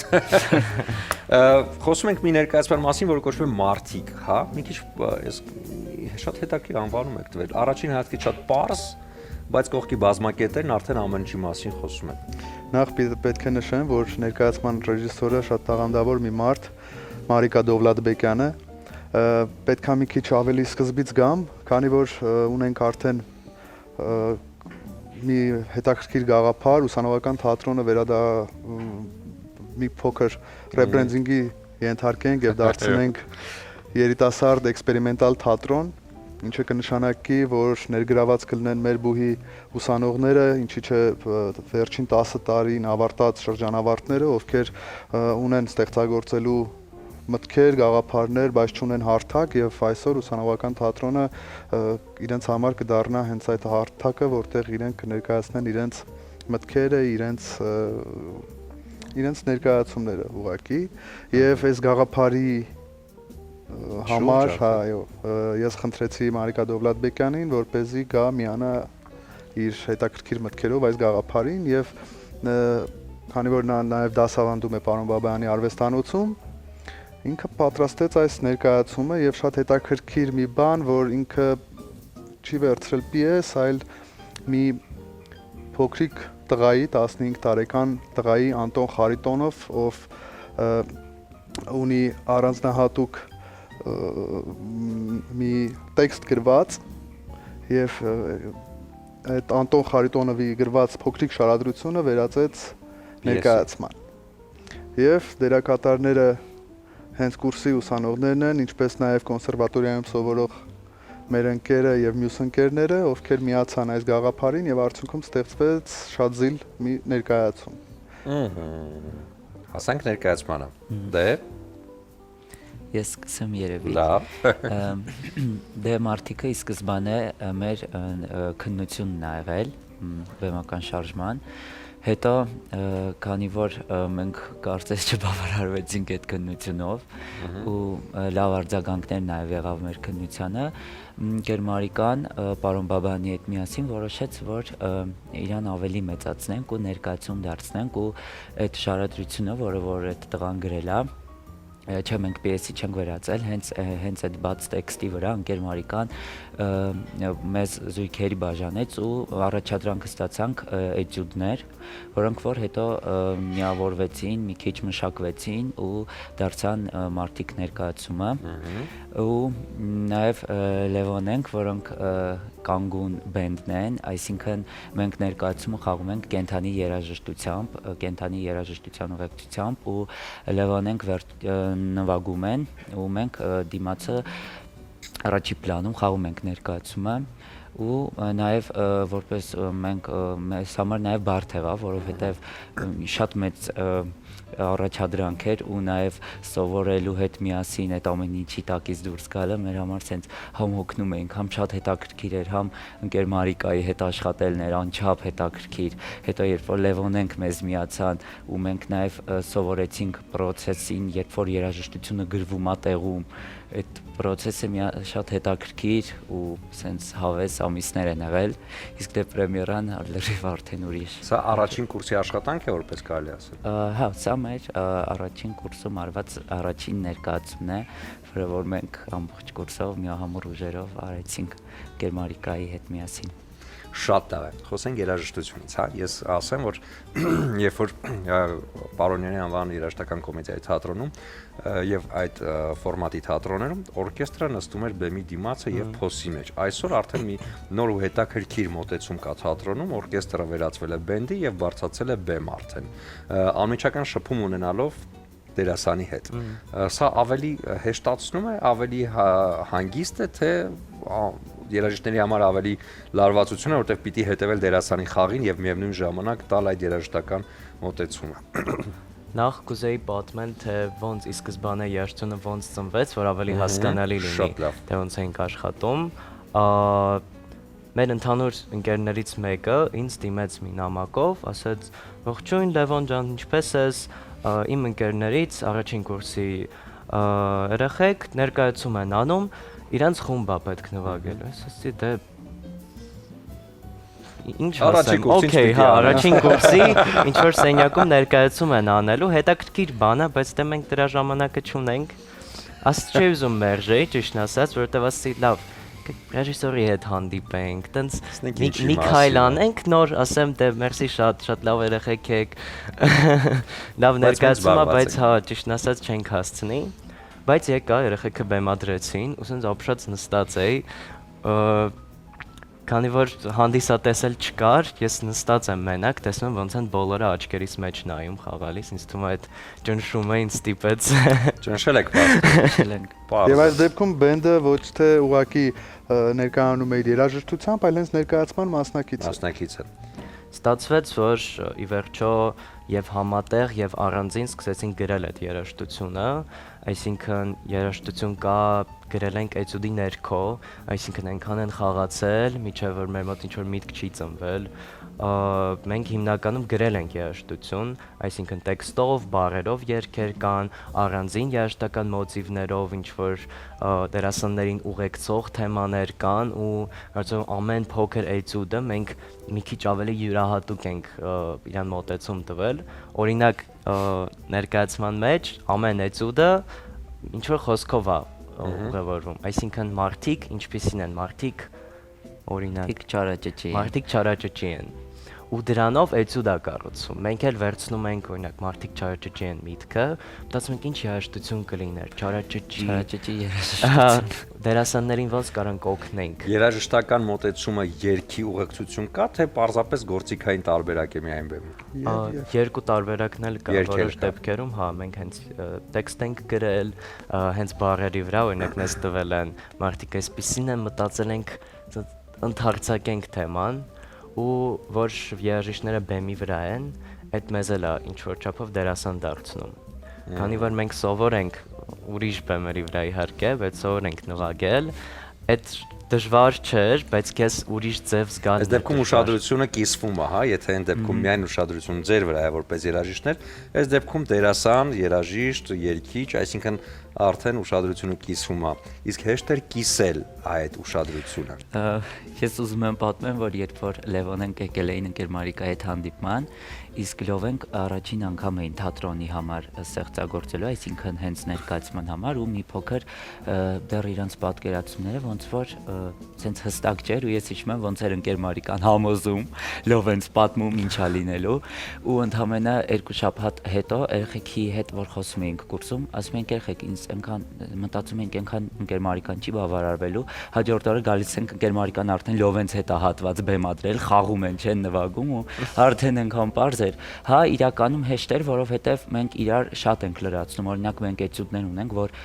Խոսում ենք մի ներկայացման մասին, որը կոչվում է Մարդիկ, հա, մի քիչ շատ հետաքրքիր անվանում եք տվել։ Առաջին հայացքից շատ պարզ, բայց կողքի բազմակետերն արդեն ամեն ինչի մասին խոսում են։ Նախ պետք է նշեմ, որ ներկայացման ռեժիսորը շատ տաղանդավոր մի մարդ, Մարիկա Դովլատբեկյանը, պետք է մի քիչ ավելի սկզբից գամ, քանի որ ունենք արդեն մի հետաքրքիր գաղափար, ուսանողական թատրոնը մի փոքր ռեբրենդինգի ենթարկենք եւ դարձնենք երիտասարդ էքսպերիմենտալ թատրոն, ինչը կնշանակի, որ ներգրաված կլինեն մեր բուհի ուսանողները, ինչի չէ վերջին 10 տարին ավարտած շրջանավարտները, ովքեր ունեն ստեղծագործելու մտքեր, գաղափարներ, բայց չունեն հարթակ եւ այսօր ուսանողական թատրոնը իրենց համար կդառնա հենց այդ հարթակը, որտեղ իրենք կներկայացնեն իրենց մտքերը, իրենց ներկայացումները ուղղակի եւ այս գաղափարի համար, այո, ես խնդրեցի Մարիկա Դովլատբեկյանին, որպեսզի գա միանա իր հետաքրքիր մտքերով այս գաղափարին եւ քանի որ նա նաեւ դասավանդում է պարոն Բաբայանի արվեստանոցում, ինքը պատրաստեց այս ներկայացումը եւ շատ հետաքրքիր մի բան, որ ինքը չի վերցրել պիես, այլ մի փոքրիկ տղայի, 15 տարեկան տղայի Անտոն Խարիտոնով, ով ունի առանձնահատուկ մի տեքստ գրված եւ այդ Անտոն Խարիտոնովի գրված փոքրիկ շարադրությունը վերածեց ներկայացման։ Եվ դերակատարները հենց կուրսի ուսանողներն են, ինչպես նաեւ կոնսերվատորիայում սովորող մեր ընկերը եւ մյուս ընկերները, ովքեր միացան այս գաղափարին եւ արդյունքում ստեղծվեց շատ զիլ մի ներկայացում։ Հասանք ներկայացմանը։ Դե Ես սկսեմ երևի։ լավ։ Դե մարդիկը ի սկզբանե մեր քննությունն ա եղել բեմական շարժման, հետո քանի որ մենք կարծես չբավարարվեցինք այդ քննությունով ու լավ արձագանքներ նաև եղավ մեր քննությանը, Գերմարիկան պարոն Բաբայանի հետ միասին որոշեց, որ իրան ավելի մեծացնենք ու ներկայացում դարձնենք ու այդ շարադրությունը, որը որ այդ տղան գրել է, չէ մենք պիեսի չենք վերածել, հենց այդ բաց տեքստի վրա ընկեր Մարիկան մեզ զույգերի բաժանեց ու առաջադրանք ստացանք էտյուդներ, որոնք որ հետո միավորվեցին, մի քիչ մշակվեցին ու դարձան մարդիկ ներկայացումը ու նաև Լևոնենք, որոնք կանգուն բենդն են, այսինքն մենք ներկայացումը խաղում ենք կենթանի երաժշտությամբ, կենթանի երաժշտության ուղեկցությամբ ու Լևոնենք նվագում են ու մենք դիմացը առաջի պլանում խաղում ենք ներկայացումը ու նաև որպես մենք մեզ համար նաև բարդ եղավ, որովհետև շատ մեծ առաջադրանք էր ու նաև սովորելու հետ միասին այդ ամեն ինչի տակից դուրս գալը մեր համար սենց համ հոգնում էինք, համ շատ հետաքրքիր էր, համ ընկեր Մարիկայի հետ աշխատելն էր անչափ հետաքրքիր, հետո երբ որ Լևոնենք մեզ միացան ու մենք նաև սովորեցինք պրոցեսին, երբ որ երաժշտությունը գրվում է տեղում, այդ պրոցեսը շատ հետաքրքիր ու սենց հավես ամիսներ են եղել, իսկ դե պրեմիերան լրիվ արդեն ուրիշ։ Սա առաջին կուրսի աշխատանք է, որպես կարելի ասել։ Հա, սա մեր առաջին կուրսում արված առաջին ներկայացումն է, որը որ մենք ամբողջ կուրսով միահամուռ ուժերով արեցինք Գերմարիկայի հետ միասին։ Շատ լավ է։ Խոսենք երաժշտությունից, հա։ Ես ասեմ, որ երբ որ Պարոնյանի անվան երաժշտական կոմեդիայի թատրոնում եւ այդ ֆորմատի թատրոններում օրկեստրը նստում էր բեմի դիմացը եւ փոսի մեջ։ Այսօր արդեն մի նոր ու հետաքրքիր մոտեցում կա թատրոնում, օրկեստրը վերածվել է բենդի եւ բարձրացել է բեմ արդեն։ Անմիջական շփում ունենալով դերասանի հետ։ Սա ավելի հեշտացնում է, ավելի հանգիստ է, թե երաժիշտների համար ավելի լարվածություն է, որտեղ պիտի հետևել դերասանի խաղին եւ միևնույն ժամանակ տալ այդ երաժշտական մոտեցումը։ Նախ կուզեի պատմել, թե ոնց ի սկզբանե երաժշտությունը ոնց ծնվեց, որ ավելի հասկանալի լինի, թե ոնց ենք աշխատում։ Մեր ընդհանուր ընկերներից մեկը ինձ դիմեց մի նամակով, ասաց. «Ողջույն Լևոն ջան, ինչպե՞ս ես, իմ ընկերներից առաջին կուրսի երեխեք ներկայացում են անում, իրենց խումբ է պետք նվագելու»։ Ես ասացի, դե ինչ ասեմ, օքեյ, հա, առաջին կուրսի ինչ որ սենյակում ներկայացում են անելու, հետաքրքիր բան է, բայց դե մենք դրա ժամանակը չունենք։ Ասած չի ուզում մերժեի, ճիշտն ասած, որովհետև ասացի, լավ, ռեժիսորի հետ հանդիպենք, տենց մի քայլ անենք, նոր ասեմ, դե մերսի շատ լավ երեխեք եք, լավ ներկայացում է, բայց հա, ճիշտն ասած չենք հասցնի։ բայց եկա երեխեքը բեմադրեցին, ու սենց ապշած նստած էի, քանի որ հանդիսատեսել չկար, ես նստած եմ մենակ, տեսնում եմ ոնց են բոլորը աչքերիս մեջ նայում խաղալիս, ինձ թվում է այդ ճնշումը ինձ ստիպեց։ Ճնշել եք պարզ։ Եվ այս դեպքում բենդը ոչ թե ուղակի ներկայանում էր երաժշտությամբ, այլ հենց ներկայացման մասնակից է։ Ստացվեց, որ ի վերջո եւ համատեղ եւ առանձին սկսեցինք գրել այդ երաժշտությունը, այսինքն երաժշտություն կա գրել ենք էտյուդի ներքո, այսինքն այնքան են խաղացել, միջև որ մեր մոտ ինչ-որ միտք չի ծնվել, մենք հիմնականում գրել ենք երաժշտություն, այսինքն տեքստով, բառերով երգեր կան, առանձին երաժշտական մոտիվներով, ինչ-որ դերասաններին ուղեկցող թեմաներ կան ու կարծում ամեն փոքր էտյուդը մենք մի քիչ ավելի յուրահատուկ ենք իրան մոտեցում տվել, օրինակ ներկայացման մեջ ամեն էտյուդը ինչ-որ խոսքով է ուղևորվում, այսինքն մարդիկ ինչպիսին են, մարդիկ օրինակ մարդիկ չարաճճի են ու դրանով էտյուդ է կառուցվում։ Մենք էլ վերցնում ենք օրինակ մարդիկ չարաճճի են միտքը, մտածում ենք ինչ երաժշտություն կլիներ, չարաճճի երաժշտություն։ Դերասաններին ոնց կարանք օգնենք։ Երաժշտական մոտեցումը երգի ուղեկցություն կա, թե պարզապես գործիքային տարբերակ է միայն բեմում։ Երկու տարբերակն էլ կա, որոշ դեպքերում, հա, մենք հենց տեքստ ենք գրել, հենց բառերի վրա օրինակ մեզ տվել են, մարդիկ այսպիսին են մտածել ենք ընդհարցակենք թեման ու որ երաժիշտները բեմի վրա են, այդ մեզ էլ է ինչ-որ չափով դերասան դարձնում։ Քանի որ մենք սովոր ենք ուրիշ բեմերի վրա իհարկե, բայց սովոր ենք նվագել, այդ դժվար չէր, բայց քեզ ուրիշ ձև զգալն է։ Այս դեպքում ուշադրությունը կիսվում է, հա, եթե այն դեպքում միայն ուշադրությունը ձեր վրա է որպես երաժիշտներ, այս դեպքում դերասան, երաժիշտ, երգիչ, այսինքն արդեն ուշադրությունը կիսվում է։ Իսկ հեշտ էր կիսել այդ ուշադրությունը։ Ես ուզում եմ պատմեմ, որ երբ որ Լևոնենք եկել էին ընկեր Մարիկայի հետ հանդիպման, իսկ Լովենք առաջին անգամ էին թատրոնի համար ստեղծագործելու, այսինքն հենց ներկայացման համար ու մի փոքր դեռ իրանց պատկերացումները ոնց որ ցենց հստակ չէր ու ես հիշում եմ ոնց էր ընկեր Մարիկան համոզում, Լովենց պատմում ինչա լինելու ու ընդամենը 2 շաբաթ հետո երեխեքի հետ որ խոսում էինք կուրսում, ասում ենք երեխեք ինձ այնքան մտածում ենք այնքան ընկեր Մարիկան չի բավարարվելու, հաջորդ օրը գալիս ենք ընկեր Մարիկան արդեն Լովենց հետ է հատված բեմադրել, խաղում են, չեն նվագում ու արդեն այնքան པարզ էր։ Հա, իրականում հեշտ էր, որովհետև մենք իրար շատ ենք լրացնում, օրինակ մենք էտյուդներ ունենք, որ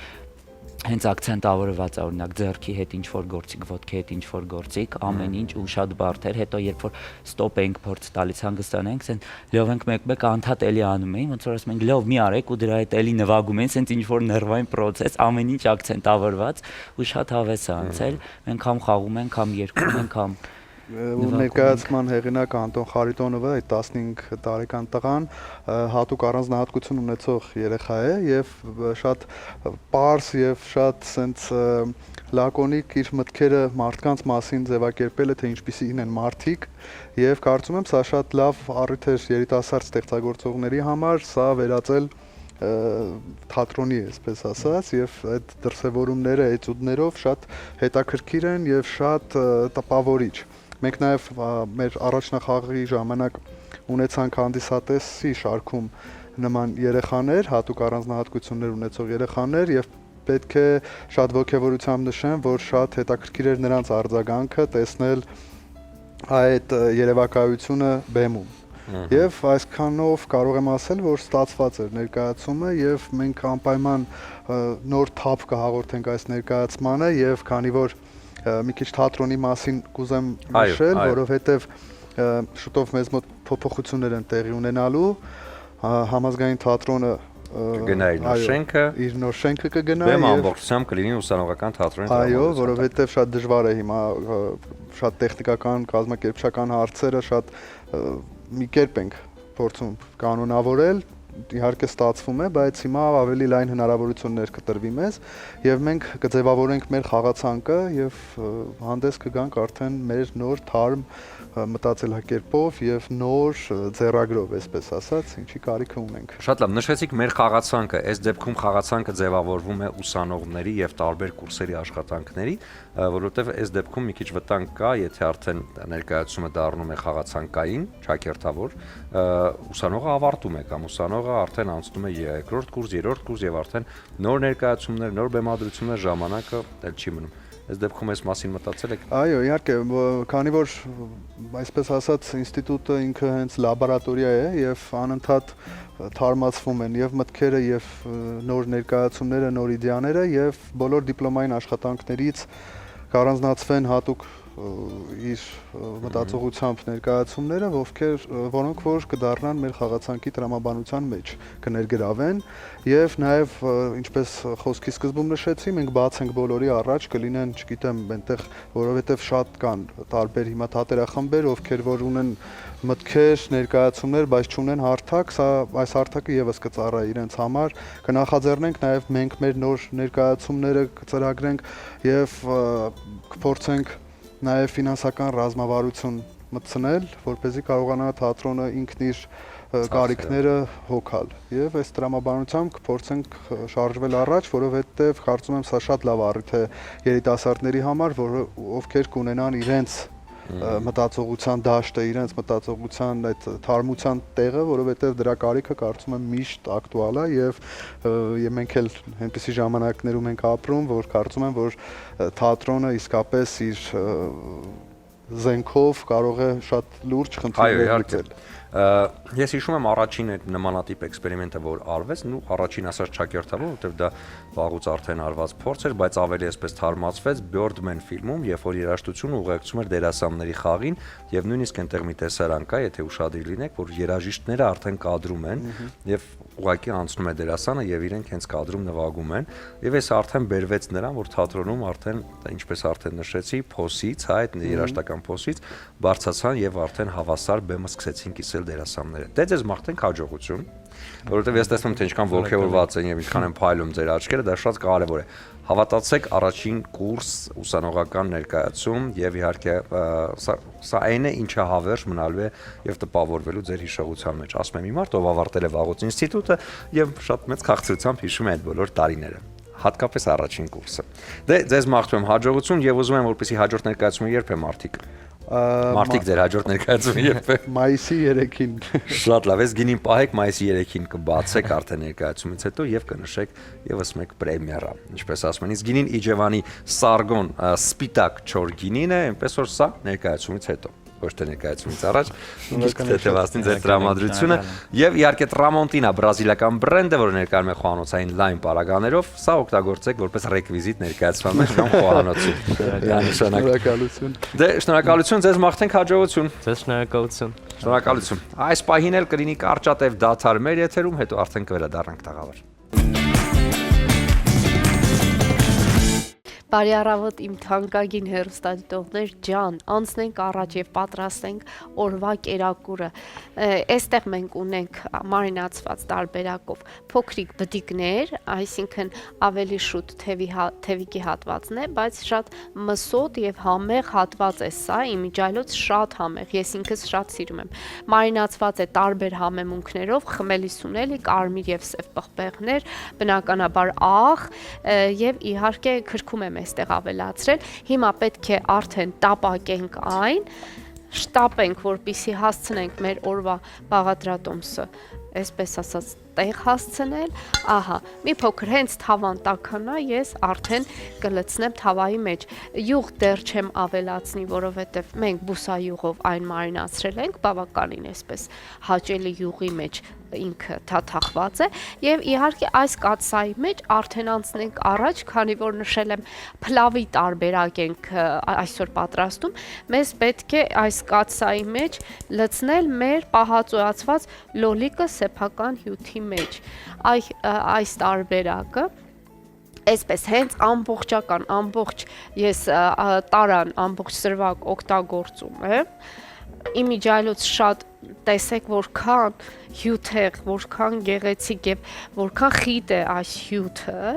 հենց ակցենտավորված է, օրինակ ձեռքի հետ ինչ որ գործիք, ոտքի հետ ինչ որ գործիք, ամեն ինչ ու շատ բարդ էր, հետո երբ որ ստոպ էինք փորձ տալիս հանգստանանք, ասեն լավ ենք մեկ-մեկ անդադ էլի անում էին, ոնց որ ասում ենք լավ մի արեք ու դրա հետ էլի նվագում են, ասեն ինչ որ ներվային process, ամեն ինչ ակցենտավորված ու շատ հավես է անցել, մենք համ խաղում ենք, համ երգում ենք, համ ու ներկայացման հեղինակ Անտոն Խարիտոնովը այդ 15 տարեկան տղան հատուկ առանձնահատկություն ունեցող երեխա է եւ շատ պարզ եւ շատ սենց լակոնիկ իր մտքերը մարդկանց մասին ձևակերպել է, թե ինչպիսին են մարդիկ եւ կարծում եմ սա շատ լավ առիթ էր երիտասարդ ստեղծագործողների համար սա վերածել թատրոնի, այսպես ասած, եւ այդ դրսևորումները էտյուդներով շատ հետաքրքիր են եւ շատ տպավորիչ։ Մենք նաև մեր առաջնախաղի ժամանակ ունեցանք հանդիսատեսի շարքում նման երեխաներ, հատուկ առանձնահատկություններ ունեցող երեխաներ եւ պետք է շատ ողջավորությամբ նշեմ, որ շատ հետաքրքիր էր նրանց արձագանքը տեսնել այդ երևակայությունը բեմում։ Եվ այսքանով կարող եմ ասել, որ ստացված էր ներկայացումը եւ մենք անպայման նոր թափ կհաղորդենք այս ներկայացմանը եւ քանի որ մի քիչ թատրոնի մասին կուզեմ նշել, որովհետև շուտով մեզ մոտ փոփոխություններ են տեղի ունենալու, համազգային թատրոնը կգնա իր նոր շենքը, իր նոր շենքը կգնա եւ ամբողջությամբ կլինի ուսանողական թատրոնի տրամադրություն։ Այո, որովհետև շատ դժվար է հիմա շատ տեխնիկական, կազմակերպչական հարցերը շատ մի կերպ ենք փորձում կանոնավորել, իհարկե ստացվում է, բայց հիմա ավելի լայն հնարավորություններ կտրվի մեզ եւ մենք կձևավորենք մեր խաղացանկը եւ հանդես կգանք արդեն մեր նոր թարմ մտածելակերպով եւ նոր ձեռագրով, այսպես ասած, ինչի կարիքը ունենք։ Շատ լավ, նշեցիք մեր խաղացանկը, այս դեպքում խաղացանկը ձևավորվում է ուսանողների եւ տարբեր կուրսերի աշխատանքների, որովհետեւ այս դեպքում մի քիչ վտանգ կա, եթե արդեն ներկայացումը դառնում է խաղացանկային, ճակերտավոր, ուսանողը ավարտում է կամ ուսանողը ուսանողը արդեն անցնում է երկրորդ կուրս, երրորդ կուրս եւ արդեն նոր ներկայացումներ, նոր բեմադրություններ, ժամանակը դեռ չի մնում։ Այս դեպքում այս մասին մտածել եք։ Այո, իհարկե, քանի որ այսպես ասած ինստիտուտը ինքը հենց լաբորատորիա է եւ անընդհատ թարմացվում են եւ մտքերը եւ նոր ներկայացումները, նոր իդեաները եւ բոլոր դիպլոմային աշխատանքներից կառանձնացվեն հատուկ իր մտածողությամբ ներկայացումները, որոնք որ կդառնան մեր խաղացանկի տրամաբանության մեջ, կներգրավեն եւ նաեւ ինչպես խոսքի սկզբում նշեցի, մենք բաց ենք բոլորի առաջ, կլինեն, չգիտեմ, այնտեղ, որովհետեւ շատ կան տարբեր հիմա թատերախմբեր, ովքեր որ ունեն մտքեր, ներկայացումներ, բայց չունեն հարթակ, սա այս հարթակը եւս կծառայի իրենց համար, կնախաձեռնենք նաեւ մենք մեր նոր ներկայացումները կծրագրենք եւ կփորձենք նաև ֆինանսական ռազմավարություն մտցնել, որպեսզի կարողանա թատրոնը ինքն իր կարիքները հոգալ։ Եվ այս տրամաբանությամբ կփորձենք շարժվել առաջ, որովհետև կարծում եմ սա շատ լավ առիթ է երիտասարդների համար, ովքեր կունենան իրենց մտածողության դաշտը, իրենց մտածողության այդ թարմության տեղը, որովհետև դրա կարիքը կարծում եմ միշտ ակտուալ է եւ մենք էլ այնպիսի ժամանակներում ենք ապրում, որ կարծում եմ, որ թատրոնը իսկապես իր զենքով կարող է շատ լուրջ խնդիրներ լուծել։ Ես հիշում եմ առաջին այդ նմանատիպ էքսպերիմենտը, որ արվեց, ու առաջին ասած ճակերտավոր, որովհետև դա վաղուց արդեն արված փորձ էր, բայց ավելի այսպես թարմացվեց Birdman ֆիլմում, երբ որ երաժշտությունը ուղեկցում էր դերասանների խաղին, եւ նույնիսկ այնտեղ մի տեսարան կա, եթե ուշադիր լինեք, որ երաժիշտները արդեն կադրում են եւ ուղղակի անցնում է դերասանը եւ իրենք հենց կադրում նվագում են, եւ այս արդեն բերվեց նրան, որ թատրոնում արդեն, ինչպես արդեն նշեցի, փոսից, այդ երաժշտական փոսից բարձացան եւ արդեն հավասար բեմը սկսեցին կիսել դերասանները։ Դե ձեզ մաղթենք հաջողություն, որովհետև ես տեսնում թե ինչքան ողջավորված են եւ ինչքան են փայլում ձեր աչքերը, դա շատ կարեւոր է։ Հավատացեք, առաջին կուրս ուսանողական ներկայացում եւ իհարկե սա այն է, ինչը հավերժ մնալու է եւ տպավորվելու ձեր հիշողության մեջ։ Ասում եմ մի մարդ, ով ավարտել է վաղուց ինստիտուտը եւ շատ մեծ քաղցրությամբ հիշում է այդ բոլոր տարիները, հատկապես առաջին կուրսը։ Դե ձեզ մաղթում եմ հաջողություն եւ ուզում եմ, որպեսզի հաջորդ ներկայացումը երբ է մարդիկ։ Մարդիկ ձեր հաջորդ ներկայացումը երբ է։ Մայիսի 3-ին։ Շատ լավ, ես գինին պահեք, մայիսի 3-ին կբացեք արդեն ներկայացումից հետո եւ կնշեք եւս մեկ պրեմիերա, ինչպես ասում են։ Իսկ գինին Իջևանի Սարգոն սպիտակ չոր գինին է, այնպես որ սա ներկայացումից հետո, ոչ թե ներկայացումից առաջ, իսկ թեթևացնի ձեր տրամադրությունը եւ իհարկե Տրամոնտինա բրազիլական բրենդը, որը ներկայանում է խոհանոցային լայն պարագաներով, սա օգտագործեք որպես ռեկվիզիտ ներկայացման մեջ կամ խոհանոցում։ Շնորհակալություն։ Դե շնորհակալություն, ձեզ մաղթենք հաջողություն։ Ձեզ շնորհակալություն։ Շնորհակալություն։ Այս պահին էլ կլինի կարճատև դադար մեր եթերում, հետո արդեն կվերադառնանք տաղավար։ Բարի առավոտ իմ թանկագին հեռուստադիտողներ ջան, անցնենք առաջ եւ պատրաստենք օրվա կերակուրը։ Այստեղ մենք ունենք մարինացված տարբերակով փոքրիկ բդիկներ, այսինքն ավելի շուտ թևիկի հատվածն է, բայց շատ մսոտ եւ համեղ հատված է սա, իմիջայլոց շատ համեղ, ես ինքս շատ սիրում եմ։ Մարինացված է տարբեր համեմունքներով, խմելի սունելի, կարմիր եւ սև պղպեղներ, բնականաբար աղ եւ իհարկե քրքում եմ այստեղ ավելացրել։ Հիմա պետք է արդեն տապակենք այն, շտապենք, որպեսզի հասցնենք մեր օրվա բաղադրատոմսը, այսպես ասած, տեղ հասցնել։ Ահա, մի փոքր հենց թավան տաքանա, ես արդեն կլցնեմ թավայի մեջ։ Յուղ դեռ չեմ ավելացնի, որովհետև մենք բուսայուղով այն մարինացրել ենք, բավականին այսպես հաճելի յուղի մեջ ինքը թաթախված է եւ իհարկե այս կաթսայի մեջ արդեն անցնենք առաջ, քանի որ նշել եմ փլավի տարբերակ ենք այսօր պատրաստում, մեզ պետք է այս կաթսայի մեջ լցնել մեր պահածոյացված լոլիկը սեփական հյութի մեջ։ Այս տարբերակը այսպես հենց ամբողջական, ամբողջ ես տարան ամբողջ սրվակ օգտագործում եմ, իմիջայլոց շատ տեսեք որքան հյութեղ, որքան գեղեցիկ եւ որքան խիտ է այս հյութը։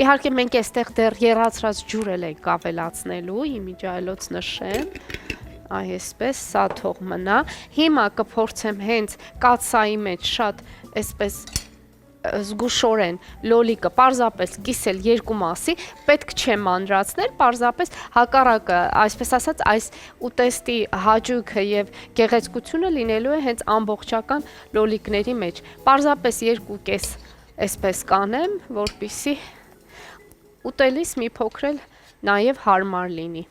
Իհարկե մենք այստեղ դեռ եռացրած ջուր ենք ավելացնելու, իմիջայլոց նշեմ։ Այսպես սա թող մնա։ Հիմա կփորձեմ հենց կաթսայի մեջ շատ այսպես զգուշորեն լոլիկը պարզապես կիսել երկու մասի, պետք չէ մանրացնել, պարզապես հակառակը, այսպես ասած, այս ուտեստի հաճույքը եւ գեղեցկությունը լինելու է հենց ամբողջական լոլիկների մեջ։ Պարզապես 2.5 այսպես կանեմ, որպեսզի ուտելիս մի փոքր էլ նաեւ հարմար լինի։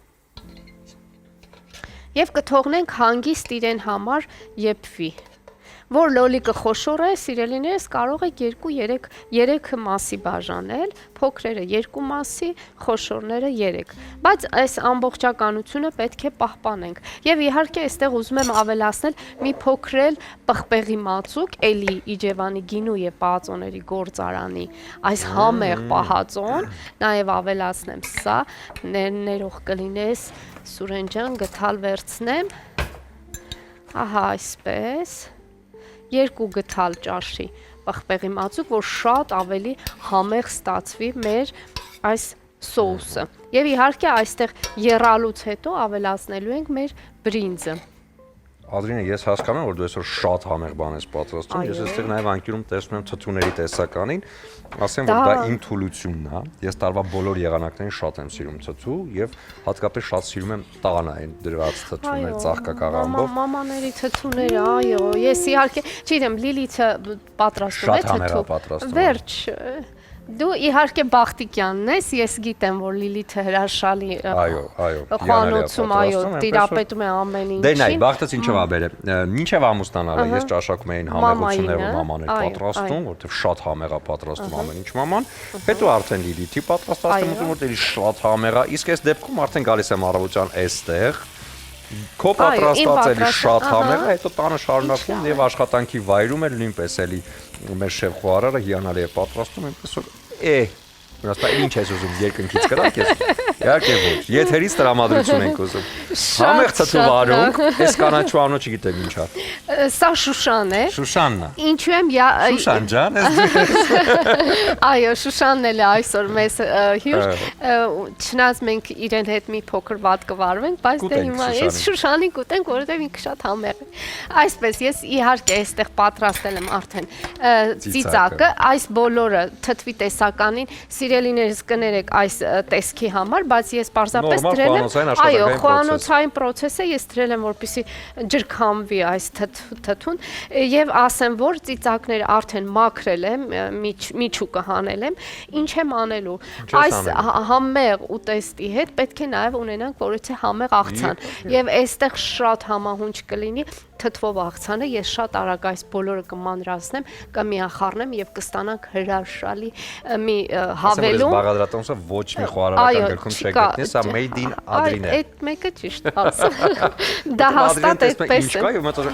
Եվ կթողնենք հանգիստ իրեն համար եփվի։ Որ լոլիկը խոշոր է, սիրելիներս կարող եք 2-3 մասի բաժանել, փոքրերը 2 մասի, խոշորները 3։ Բայց այս ամբողջականությունը պետք է պահպանենք։ Եվ իհարկե այստեղ ուզում եմ ավելացնել մի փոքր էլ պղպեղի մածուկ, էլի Իջևանի գինու եւ պահածոների գործարանի այս համեղ պահածոն, նաեւ ավելացնեմ սա, ներող կլինես, Սուրեն ջան, գթալ վերցնեմ։ Ահա այսպես 2 գթալ ճաշի պղպեղի մածուկ, որ շատ ավելի համեղ ստացվի մեր այս սոուսը։ Եվ իհարկե այստեղ եռալուց հետո ավելացնելու ենք մեր բրինձը։ Ադրինե, ես հասկանում եմ, որ դու այսօր շատ համեղ բան ես պատրաստում։ Ես այստեղ նաև անկյունում տեսնում եմ թթուների տեսականին, ասեմ, որ դա իմ թուլությունն է։ Ես տարվա բոլոր եղանակներին շատ եմ սիրում թթու եւ հատկապես շատ սիրում եմ տանային դրված թթուներ ծաղկակաղամբով։ Մամաների թթուները, այո, ես իհարկե, չգիտեմ, Լիլիթը պատրաստում է թթու։ Շատ համեղ է պատրաստում։ Վերջ Դու իհարկե Բախտիկյանն ես, ես գիտեմ, որ Լիլիթը հրաշալի խոհանոցում, այո, տիրապետում է ամեն ինչին։ Դե նայ, Բախտից ինչով ա բերել։ Մինչև ամուսնանալը ես ճաշակում էին համեղությունները, որ մաման էր պատրաստում, որովհետև շատ համեղ է պատրաստում ամեն ինչ մաման։ Հետո արդեն Լիլիթի պատրաստում, որտեղ շատ համեղ է, իսկ այս դեպքում արդեն գալիս եմ առավոտյան այստեղ։ Քո պատրաստածելի շատ համեղ է, հետո տանը շարունակվում եւ աշխատանքի վայրում էլ նույնպես էլի մեր շեֆ խոհարարը հիանալի է պատրաստում, այնպես որ Մնաց բա ինչ ես ուզում երկնքից կրակ ես։ Իհարկե ոչ։ Եթերից տրամադրություն ենք ուզում։ Համեղ թթու վարունգ, այս կանաչու անունը չգիտեմ ինչա։ Սա Շուշան է։ Շուշանն է։ Ինչու եմ Շուշան ջան, Այո, Շուշանն էլ է այսօր մեզ հյուր։ Չնայած մենք իրեն հետ մի փոքր վատ կվարվենք, բայց դե հիմա ես Շուշանին կուտենք, որովհետև ինքը շատ համեղ է։ Այսպես ես իհարկե այստեղ պատրաստել եմ արդեն ծիծակը, այս բոլորը թթվի տեսականին սիրելիներս կներեք այս տեսքի համար, բայց ես պարզապես դրել եմ, այո, խոհանոցային process է, ես դրել եմ, որպեսզի ջրքամվի այս թթուն եւ ասեմ, որ ծիծակները արդեն մաքրել եմ, միջուկը հանել եմ, ինչ եմ անելու։ Այս համեղ ուտեստի հետ պետք է նաեւ ունենանք որոցե համեղ աղցան եւ այստեղ շատ համահունչ կլինի թթվով աղցանը, ես շատ արագ այս բոլորը կմանրացնեմ, կմիախառնեմ եւ կստանանք հրաշալի մի հավելում։ Բաղադրատոմսը ոչ մի խոհարարական գրքում չգտնի, սա made in Adrien է։ Այդ մեկը ճիշտ ասա։ Դա հաստատ այդպես է։ Ինչ կա,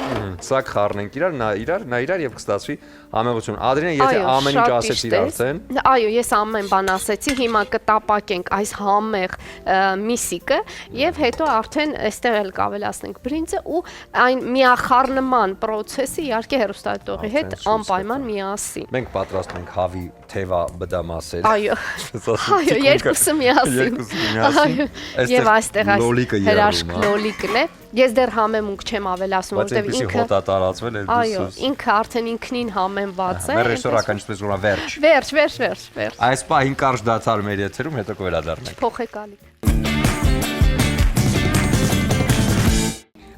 սա խառնենք իրար եւ կստացվի համեղություն։ Adrien, եթե ամեն ինչ ասեցիր արդեն։ Այո, ես ամեն բան ասեցի, հիմա կտապակենք այս համեղ միսիկը եւ հետո արդեն այստեղ էլ կավելացնենք բրինձը ու այն միախառնման process-ը իհարկե հեռուստադիտողի հետ անպայման միասին։ Մենք պատրաստում ենք հավի թևա բդամասեր։ Այո։ Այո, երկուսը միասին։ Այո։ Եվ այստեղ այս հրաշք լոլիկն է։ Ես դեռ համեմունք չեմ ավելացնում, որովհետև ինքը հոտ է տարածվել էլ այո, ինքը արդեն ինքնին համեմված է։ Մեր ռեստորական ինչպես որ վերջ։ Վերջ։ Այս պահին կարճ դադար մեր եթերում, հետո կվերադառնանք։ Փոխեք ալիք։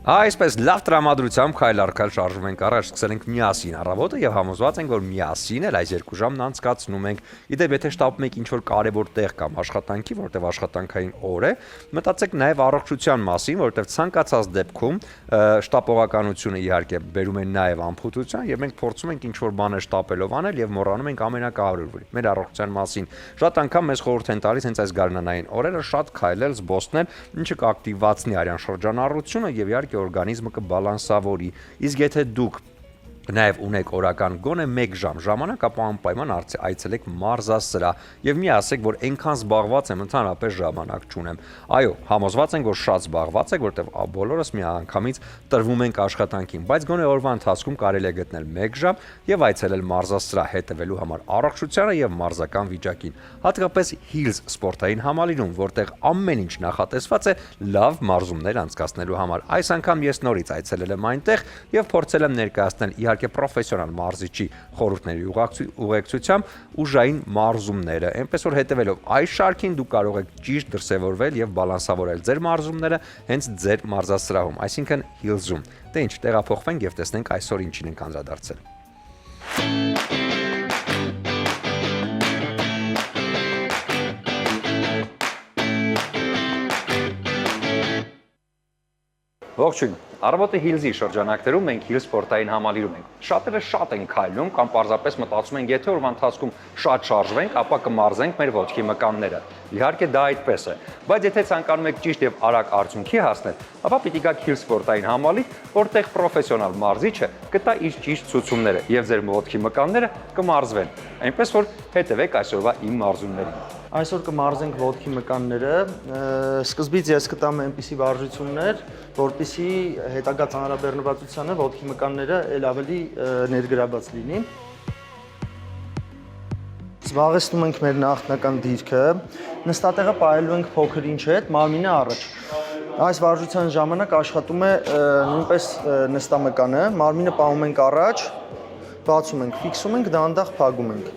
Այսպես լավ տրամադրությամբ քայլ առ քայլ շարժվում ենք առաջ, սկսել ենք միասին առավոտը եւ համոզված ենք, որ միասին էլ այս 2 ժամն անցկացնում ենք։ Իդեպ եթե շտապում եք ինչ-որ կարևոր տեղ կամ աշխատանքի, որտեղ աշխատանքային օր է, մտածեք նաեւ առողջության մասին, որտեղ ցանկացած դեպքում շտապողականությունը իհարկե բերում է նաեւ անփութության եւ մենք փորձում ենք ինչ-որ բաներ շտապելով անել եւ մոռանում ենք ամենակարևորը՝ մեր առողջության մասին։ Շատ անգամ մեզ խորհուրդ են տալիս հենց այս գարնանային օրերը շատ քայլել, զբոսնել, ինչը կակտիվացնի արյան շրջանառությունը եւ իհարկե օրգանիզմը կբալանսավորի։ Իսկ եթե դուք նաև ունեք օրական գոնե 1 ժամ ժամանակ, ապա անպայման այցելեք մարզասրահ եւ մի ասեք, որ այնքան զբաղված եմ, ընդհանրապես ժամանակ չունեմ։ Այո, համոզված ենք, որ շատ զբաղված եք, որտեղ բոլորս միանգամից տրվում ենք աշխատանքին, բայց գոնե օրվա ընթացքում կարելի է գտնել 1 ժամ եւ այցելել մարզասրահ հետևելու համար առողջությանը եւ մարզական վիճակին։ Հատկապես Hills սպորտային համալիրում, որտեղ ամեն ինչ նախատեսված է լավ մարզումներ անցկացնելու համար։ Այս անգամ ես նորից այցելել եմ այնտեղ եւ փորձել եմ ներկայացնել իհարկե պրոֆեսիոնալ մարզիչի խորհուրդների ուղեկցությամբ ուժային մարզումները։ Այնպես որ հետևելով այս շարքին դուք կարող եք ճիշտ դրսևորվել եւ բալանսավորել ձեր մարզումները հենց ձեր մարզասրահում, այսինքն Hills-ում։ Դե ինչ, տեղափոխվենք եւ տեսնենք այսօր ինչին ենք անդրադարձել։ Ողջույն։ Առավոտը Hills-ի շրջանակներում մենք Hills սպորտային համալիրում ենք։ Շատերը շատ են քայլում կամ պարզապես մտածում են, եթե օրվա ընթացքում շատ շարժվենք, ապա կմարզենք մեր ոտքի մկանները։ Իհարկե դա այդպես է, բայց եթե ցանկանում եք ճիշտ եւ արագ արդյունքի հասնել, ապա պիտի գաք Hills սպորտային համալիր, որտեղ պրոֆեսիոնալ մարզիչը կտա իր ճիշտ ցուցումները եւ ձեր ոտքի մկանները կմարզվեն։ Այնպես որ հետևեք այսօրվա իմ մարզումներին։ Այսօր կմարզենք ոտքի մկանները, սկզբից ես կտամ այնպիսի վարժություններ, որպեսզի հետագա ծանրաբեռնվածությանը ոտքի մկանները ել ավելի ներգրավված լինի։ Զբաղեցնում ենք մեր նախնական դիրքը, նստատեղը պահելու ենք փոքր ինչ հետ, մարմինը առաջ։ Այս վարժության ժամանակ աշխատում է նույնպես նստամկանը, մարմինը պահում ենք առաջ, բացում ենք, ֆիքսում ենք, դանդաղ փակում ենք։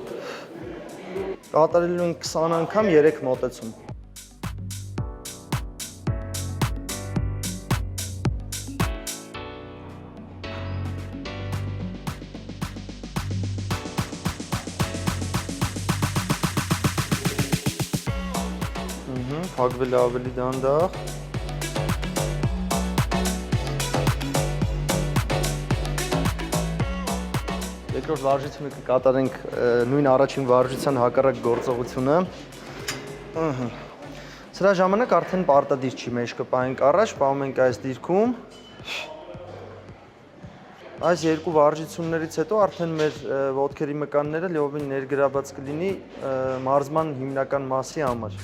Կատարելու ենք 20 անգամ 3 մոտեցում։ Փակվել է ավելի դանդաղ։ Երկրորդ վարժությունը կկատարենք նույն առաջին վարժության հակառակ գործողությունը։ Սրա ժամանակ արդեն պարտադիր չի, մեջ կպահենք առաջ, պահում ենք այս դիրքում։ Այս երկու վարժություններից հետո արդեն մեր ոտքերի մկանները լիովին ներգրավված կլինի մարզման հիմնական մասի համար։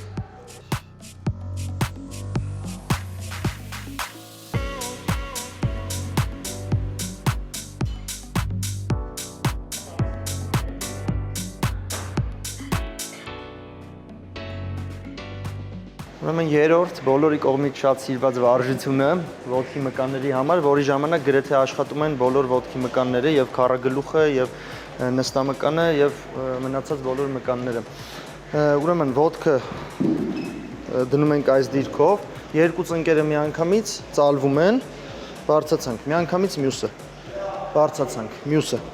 Ուրեմն երրորդ բոլորի կողմից շատ սիրված վարժությունը ոտքի մկանների համար, որի ժամանակ գրեթե աշխատում են բոլոր ոտքի մկանները եւ քառագլուխը եւ նստամկանը եւ մնացած բոլոր մկանները։ Ուրեմն ոտքը դնում ենք այս դիրքով, երկու ծնկերը միանգամից ծալվում են, բարձրացանք, միանգամից մյուսը, բարձրացանք, մյուսը։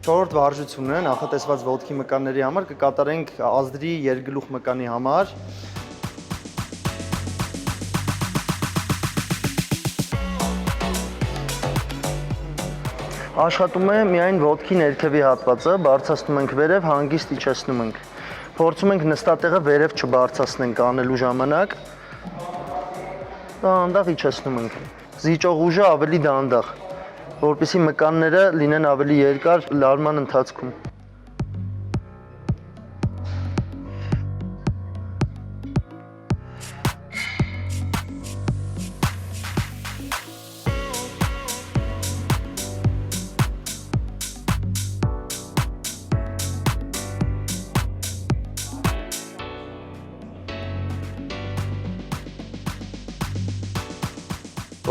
Չորրորդ վարժությունը նախատեսված ոտքի մկանների համար կկատարենք ազդրի երկգլուխ մկանի համար։ Աշխատում է միայն ոտքի ներքևի հատվածը, բարձրացնում ենք վերև, հանգիստ իջեցնում ենք։ Փորձում ենք նստատեղը վերև չբարձրացնենք անելու ժամանակ։ Դանդաղ իջեցնում ենք։ Զիջող ուժը ավելի դանդաղ, որպեսզի մկանները լինեն ավելի երկար լարման ընթացքում։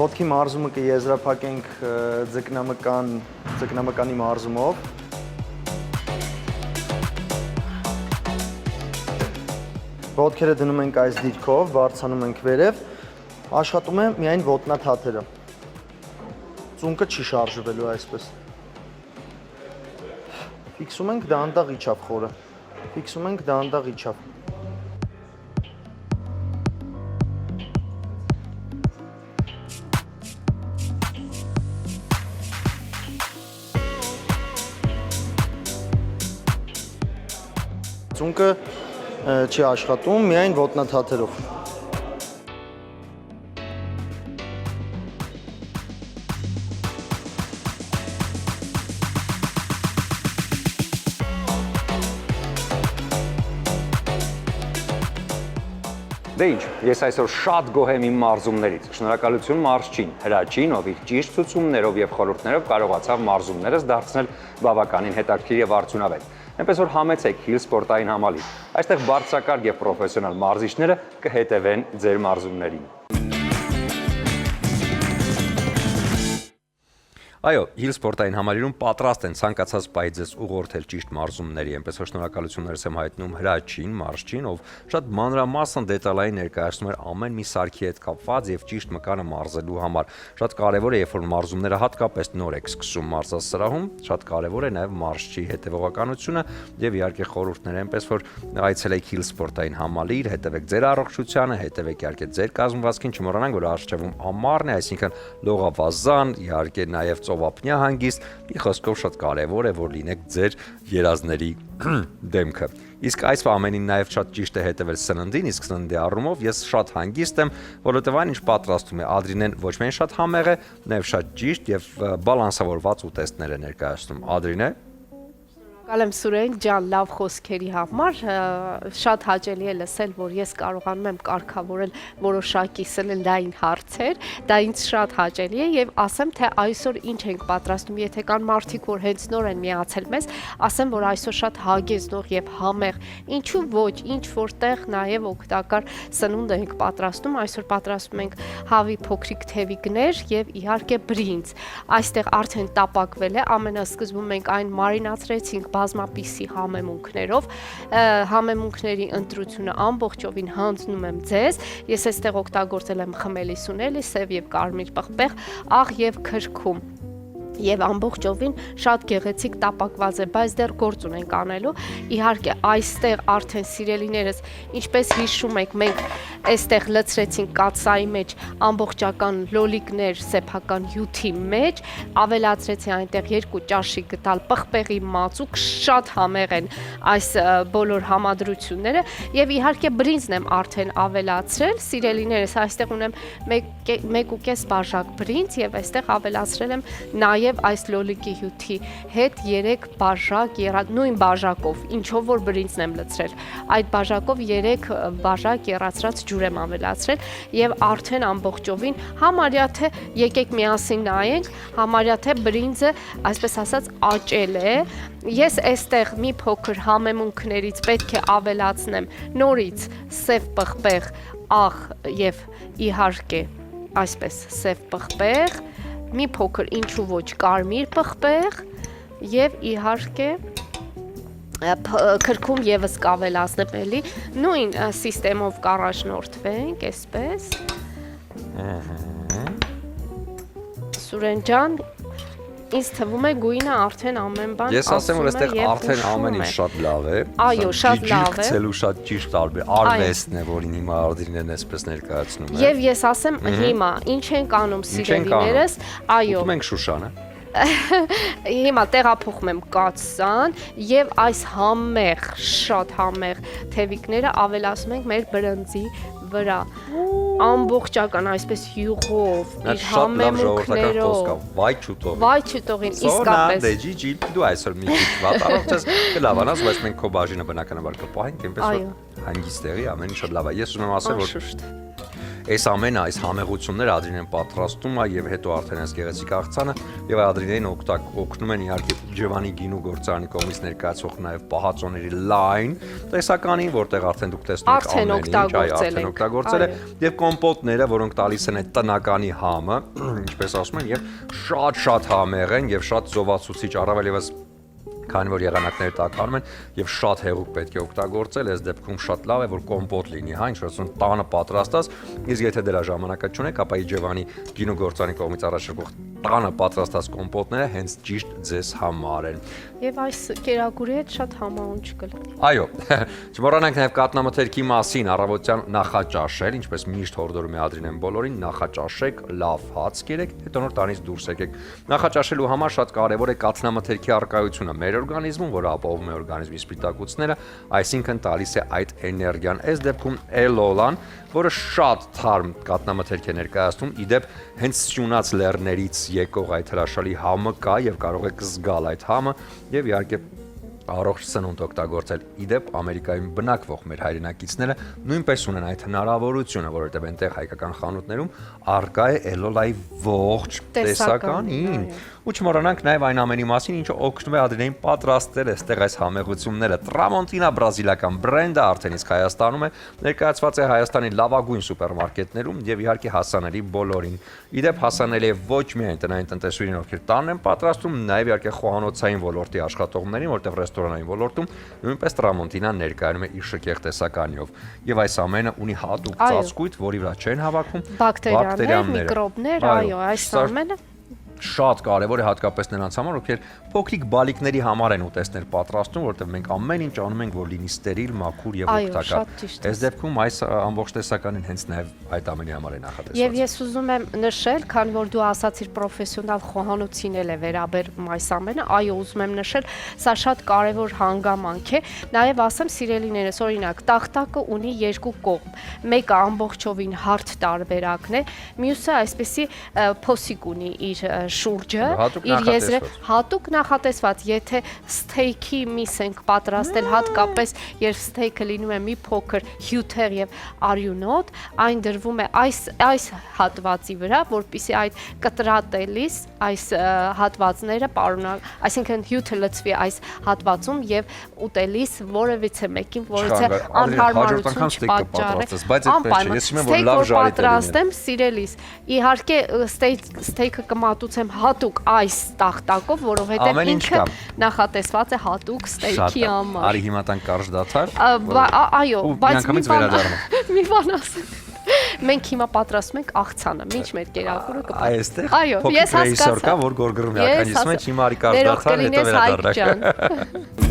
Ոտքի մարզումը կեզրափակենք ձկնամկանի մարզումով։ Ոտքերը դնում ենք այս դիրքով, բարձրանում ենք վերև, աշխատում է միայն ոտնաթաթերը։ Ծունկը չի շարժվելու այսպես։ Ֆիքսում ենք դանդաղ իջավ խորը։ Ֆիքսում ենք դանդաղ իջավ։ Ծունկը չի աշխատում, միայն ոտնաթաթերով։ Դե ինչ, ես այսօր շատ գոհ եմ իմ մարզումներից։ Շնորհակալություն մարզչին, Հրաչին, ով իր ճիշտ ցուցումներով եւ խորհուրդներով կարողացավ մարզումներս դարձնել բավականին հետաքրքիր եւ արդյունավետ։ Այնպես որ համեցեք Hill սպորտային համալիր։ Այստեղ բարձրակարգ եւ պրոֆեսիոնալ մարզիչները կհետևեն ձեր մարզումներին։ Այո, Hill սպորտային համալիրում պատրաստ են ցանկացած պահի ձեզ ուղղորդել ճիշտ մարզումների, այնպես որ շնորհակալություններս եմ հայտնում Հրաչին, մարզչին, ով շատ մանրամասն դետալային ներկայացնում էր ամեն մի սարքի հետ կապված եւ ճիշտ մկանը մարզելու համար։ Շատ կարեւոր է, երբ որ մարզումները հատկապես նոր եք սկսում մարզասրահում, շատ կարեւոր է նաեւ մարզչի հետեւողականությունը եւ իհարկե խորհուրդները, այնպես որ այցելեք Hill սպորտային համալիր, հետևեք ձեր առողջությանը, հետևեք իհարկե ձեր կազմվածքին, չմոռանանք, որ առջևում ամառն է, այսինքն լողավազան, իհարկե նաեւ ծովափնյա հանգիստ, մի խոսքով շատ կարևոր է, որ լինեք ձեր երազների դեմքը։ Իսկ այս ամենին նաև շատ ճիշտ է հետևել սննդին, իսկ սննդի առումով ես շատ հանգիստ եմ, որովհետև այն ինչ պատրաստում է Ադրինեն ոչ միայն շատ համեղ է, նաև շատ ճիշտ եւ բալանսավորված ուտեստներ է ներկայացնում։ Ադրինե Կալեմ Սուրեն ջան, լավ խոսքերի համար, շատ հաճելի է լսել, որ ես կարողանում եմ կարգավորել որոշակի սննդային հարցեր, դա ինձ շատ հաճելի է եւ ասեմ, թե այսօր ինչ ենք պատրաստում, եթե կան մարդիկ, որ հենց նոր են միացել մեզ, ասեմ, որ այսօր շատ հագեցնող եւ համեղ, ինչու ոչ, ինչ որտեղ նաեւ օգտակար սնունդ ենք պատրաստում, այսօր պատրաստում ենք հավի փոքրիկ թևիկներ եւ իհարկե բրինձ։ Այստեղ արդեն տապակվել է, ամենասկզբում մենք այն մարինացրեցինք բազմապիսի համեմունքներով, համեմունքների ընտրությունը ամբողջովին հանձնում եմ ձեզ, ես այստեղ օգտագործել եմ խմելի սունելի, սև եւ կարմիր պղպեղ, աղ եւ քրքում եւ ամբողջովին շատ գեղեցիկ տապակված է, բայց դեռ գործ ունենք անելու։ Իհարկե, այստեղ արդեն սիրելիներս, ինչպես հիշում եք, մենք այստեղ լցրեցինք կաթսայի մեջ ամբողջական լոլիկներ սեփական հյութի մեջ, ավելացրեցի այնտեղ 2 ճաշի գտալ պղպեղի մածուկ, շատ համեղ են այս բոլոր համադրությունները եւ իհարկե բրինձն եմ արդեն ավելացրել, սիրելիներս, այստեղ ունեմ 1.5 բաժակ բրինձ եւ այստեղ ավելացրել եմ նաեւ այս լոլիկի հյութի հետ 3 բաժակ նույն բաժակով, ինչով որ բրինձն եմ լցրել, այդ բաժակով 3 բաժակ եռացրած ջուր եմ ավելացրել եւ արդեն ամբողջովին համարյա թե եկեք միասին նայենք, համարյա թե բրինձը, այսպես ասած, աճել է։ Ես այստեղ մի փոքր համեմունքներից պետք է ավելացնեմ նորից սև պղպեղ, աղ եւ իհարկե այսպես սև պղպեղ, մի փոքր ինչու ոչ կարմիր պղպեղ եւ իհարկե քրքում եւս կավելացնեմ էլի, նույն սիստեմով կառաջնորդվենք, այսպես։ Սուրեն ջան, ինձ թվում է գույնը արդեն ամեն բան ես ասեմ, որ այստեղ արդեն ամեն ինչ շատ լավ է։ Այո, շատ լավ է։ Գցելու շատ ճիշտ արվեստն է, որին հիմա Ադրինեն այսպես ներկայացնում է։ Եվ ես ասեմ հիմա ինչ ենք անում սիրելիներս, այո։ Ուտում ենք Շուշանը։ Հիմա տեղափոխում եմ կաթսան եւ այս համեղ, շատ համեղ թևիկները ավելացնում ենք մեր բրնձի վրա։ Ամբողջական այսպես յուղով, իր համեմունքներով։ Վայ չուտող։ Վայ չուտողին իսկապես։ Դե ջիջի դու այսօր մի քիչ վատ առողջես կլավանաս, բայց մենք քո բաժինը բնականաբար կպահենք, այնպես որ հանգիստ եղի, ամեն ինչ շատ լավ է։ Ես ուզում եմ ասել, որ այս ամենը, այս համեղությունները Ադրինեն պատրաստում է եւ հետո արդեն այս գեղեցիկ աղցանը եւ Ադրինեն օգնում են իհարկե Ջևանի գինու գործարանի կողմից ներկայացող նաեւ պահածոների լայն տեսականին, որտեղ արդեն դուք տեսնում եք ամեն ինչ, օգտագործել է եւ կոմպոտները, որոնք տալիս են այդ տնականի համը, ինչպես ասում են, եւ շատ համեղ են եւ շատ զովացուցիչ, առավել եւս քանի որ եղանակները տականում են եւ շատ հեղուկ պետք է օգտագործել, այս դեպքում շատ լավ է որ կոմպոտ լինի, հա, ինչ որ տանը պատրաստած, իսկ եթե դրա ժամանակը չունեք, ապա Իջևանի գինու գործարանի կողմից առաջարկող տանը պատրաստած կոմպոտները հենց ճիշտ ձեզ համար են։ Եվ այս կերակուրի հետ շատ համահունչ կլինի։ Այո, չմոռանանք նաեւ կատնամթերքի մասին առավոտյան նախաճաշել, ինչպես միշտ հորդորում է Ադրինեն բոլորին, նախաճաշեք, լավ հաց կերեք, հետո նոր տանից դուրս եկեք։ Նախաճաշելու համար շատ կարեւոր է կատնամթերքի առկայությունը մեր օրգանիզմում, որը ապահովում է օրգանիզմի սպիտակուցները, այսինքն տալիս է այդ էներգիան։ Այս դեպքում էլոլան, որը շատ թարմ կատնամթերք է ներկայացնում, իդեպ հենց Սյունած լեռներից եկող այդ հրաշալի համը կա եւ կարող եք զգալ այդ համը եւ իհարկե առողջ սնունդ օգտագործել։ Իդեպ Ամերիկայում բնակվող մեր հայրենակիցները նույնպես ունեն այդ հնարավորությունը, որովհետև այնտեղ հայկական խանութներում առկա է Էլոլայի ողջ տեսականին։ Ու չմոռանանք նաև այն ամենի մասին, ինչը օգնում է Ադրինեին պատրաստել այստեղ այս համեղությունները։ Tramontina բրազիլական բրենդը արդեն իսկ Հայաստանում է, ներկայացված է Հայաստանի լավագույն սուպերմարկետներում եւ իհարկե հասանելի բոլորին։ Իդեպ հասանելի է ոչ միայն տնային տնտեսուներին, ովքեր տանն են պատրաստում, նաև իհարկե խոհանոցային ոլորտի աշխատողներին, որտեղ ռեստորանային ոլորտում նույնպես Tramontina ներկայանում է իր շքեղ տեսականիով։ Եվ այս ամենը ունի հատուկ ծածկույթ, որի վրա չեն հավաքում բակտերիաներ, միկրոբներ, այո, այս ամենը շատ կարևոր է հատկապես նրանց համար, ովքեր փոքրիկ բալիկների համար են ուտեստներ պատրաստում, որովհետև մենք ամեն ինչ անում ենք, որ լինի ստերիլ, մաքուր եւ օգտակար։ Այս դեպքում այս ամբողջ տեսականին հենց նաեւ այդ ամենի համար է նախատեսված։ Եվ ես ուզում եմ նշել, քանի որ դու ասացիր պրոֆեսիոնալ խոհանոցին էլ է վերաբերում այս ամենը, այո, ուզում եմ նշել, սա շատ կարևոր հանգամանք է։ Նաեւ ասեմ սիրելիներս, օրինակ, տախտակը ունի երկու կողմ։ Մեկը ամբողջովին հարթ տարբերակն է, մյուսը այսպեսի փոսիկ ունի իր շուրջը, իր եզրը հատուկ նախատեսված, եթե ստեյքի միս ենք պատրաստել, հատկապես երբ ստեյքը լինում է մի փոքր հյութեղ եւ արյունոտ, այն դրվում է այս հատվածի վրա, որպեսզի այդ կտրատելիս այս հատվածները այսինքն հյութը լցվի այս հատվածում եւ ուտելիս որևիցե մեկին որևիցե անհարմարություն չպատճառի։ Պատրաստեմ սիրելիս։ Իհարկե ստեյքը կմատուցեմ հատուկ այս տախտակով, որովհետեւ ինքը նախատեսված է հատուկ ստեյքի համար։ Արի հիմա տան կարճ դաթար։ Այո, բայց մի բան ասեմ։ Մենք հիմա պատրաստում ենք աղցանը, ինչ մեր կերակուրը կպատասխանի։ Այո, ես հասկացա, որ գորգրում ականիս մեջ հիմա արի կարճ դաթար, հետո վերադառնանք։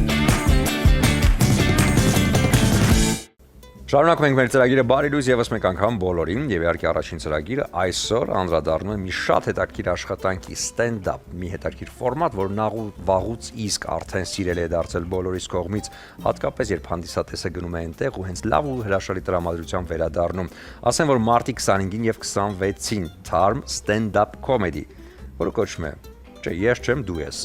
Շարունակում ենք մեր ծրագիրը բարի լույս եւս մեկ անգամ բոլորին եւ իհարկե առաջին ծրագիրը այսօր անդրադառնում է մի շատ հետաքրքիր աշխատանքի stand-up, մի հետաքրքիր ֆորմատ, որ վաղուց իսկ արդեն սիրելի է դարձել բոլորիս կողմից, հատկապես երբ հանդիսատեսը գնում է այնտեղ ու հենց լավ ու հրաշալի տրամադրությամբ վերադառնում։ Ասեմ, որ մարտի 25-ին եւ 26-ին Tharm stand-up comedy, որը կոչվում է Չէ, ես չեմ, դու ես։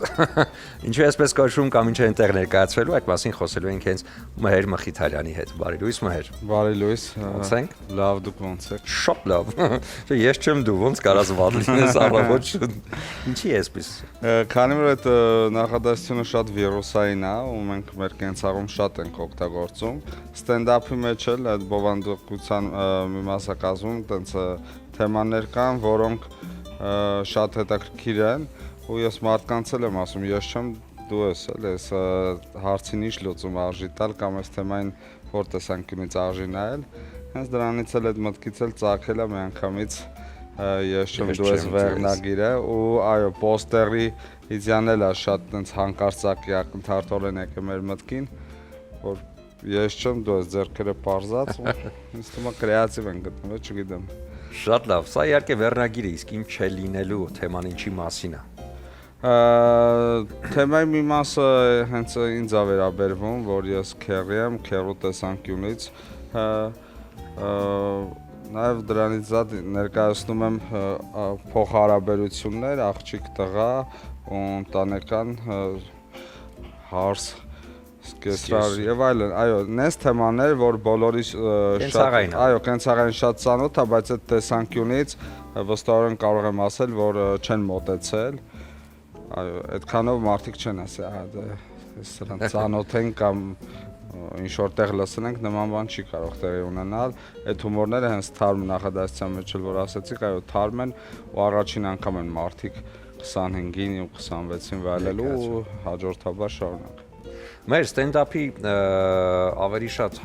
Ինչու այսպես կոչվում կամ ինչ է այնտեղ ներկայացվելու, այդ մասին խոսելու ենք հենց Մհեր Մխիթարյանի հետ։ Բարի լույս, Մհեր։ Բարի լույս։ Ոնց ենք։ Լավ, դուք ոնց եք։ Շատ լավ։ Չէ, ես չեմ, դու ոնց կարաս վատ լինես առավոտ։ Ինչի է այսպես։ Քանի որ այդ նախադասությունը շատ վիրուսային է, ու մենք մեր կենցաղում շատ ենք օգտագործում, ստենդափի մեջ էլ այդ բովանդակության մի մասնակազմում տենց թեմաներ կան, որոնք շատ հետաքրքիր են։ Ու ես մարդկանց եմ ասում, ես չեմ, դու ես, ես հարցին ինչ լուծում արժի տալ կամ այս թեմային որ տեսանկյունից արժի նայել, հենց դրանից էլ այդ մտքից էլ ծագել է մի անգամից ես չեմ, դու ես վերնագիրը ու այո, պոստերի իդեան էլ է շատ տենց հանկարծակի ակնթարթորեն եկել մեր մտքին, որ ես չեմ, դու ես ձեռքերը պարզած ու ինձ թվում է կրեատիվ են գտնվել, չգիտեմ։ Շատ լավ, սա իհարկե վերնագիր է, իսկ ինչ չէ լինելու թեման ինչի մասին է։ Թեմայի մի մասը հենց ինձ է վերաբերվում, որ ես քեռի եմ, քեռու տեսանկյունից, նաև դրանից զատ ներկայացնում եմ փոխհարաբերություններ, աղջիկ տղա ու ընտանեկան հարս սկեսրար եւ այլն, այո, նենց թեմաներ, որ բոլորի շատ, այո, կենցաղային շատ ծանոթ է, բայց այդ տեսանկյունից վստահորեն կարող եմ ասել, որ չեն մոտեցել, այո, այդքանով մարդիկ չեն ասի, սրանց ծանոթ են կամ ինչ-որ տեղ լսել ենք, նման բան չի կարող տեղի ունենալ, այդ հումորները հենց Tharm նախադասության մեջ էլ որ ասեցիք, այո, Tharm են ու առաջին անգամ են մարդիկ 25-ին ու 26-ին վայելելու ու հաջորդաբար շարունակ։ Մեր ստենդափի ավելի շատ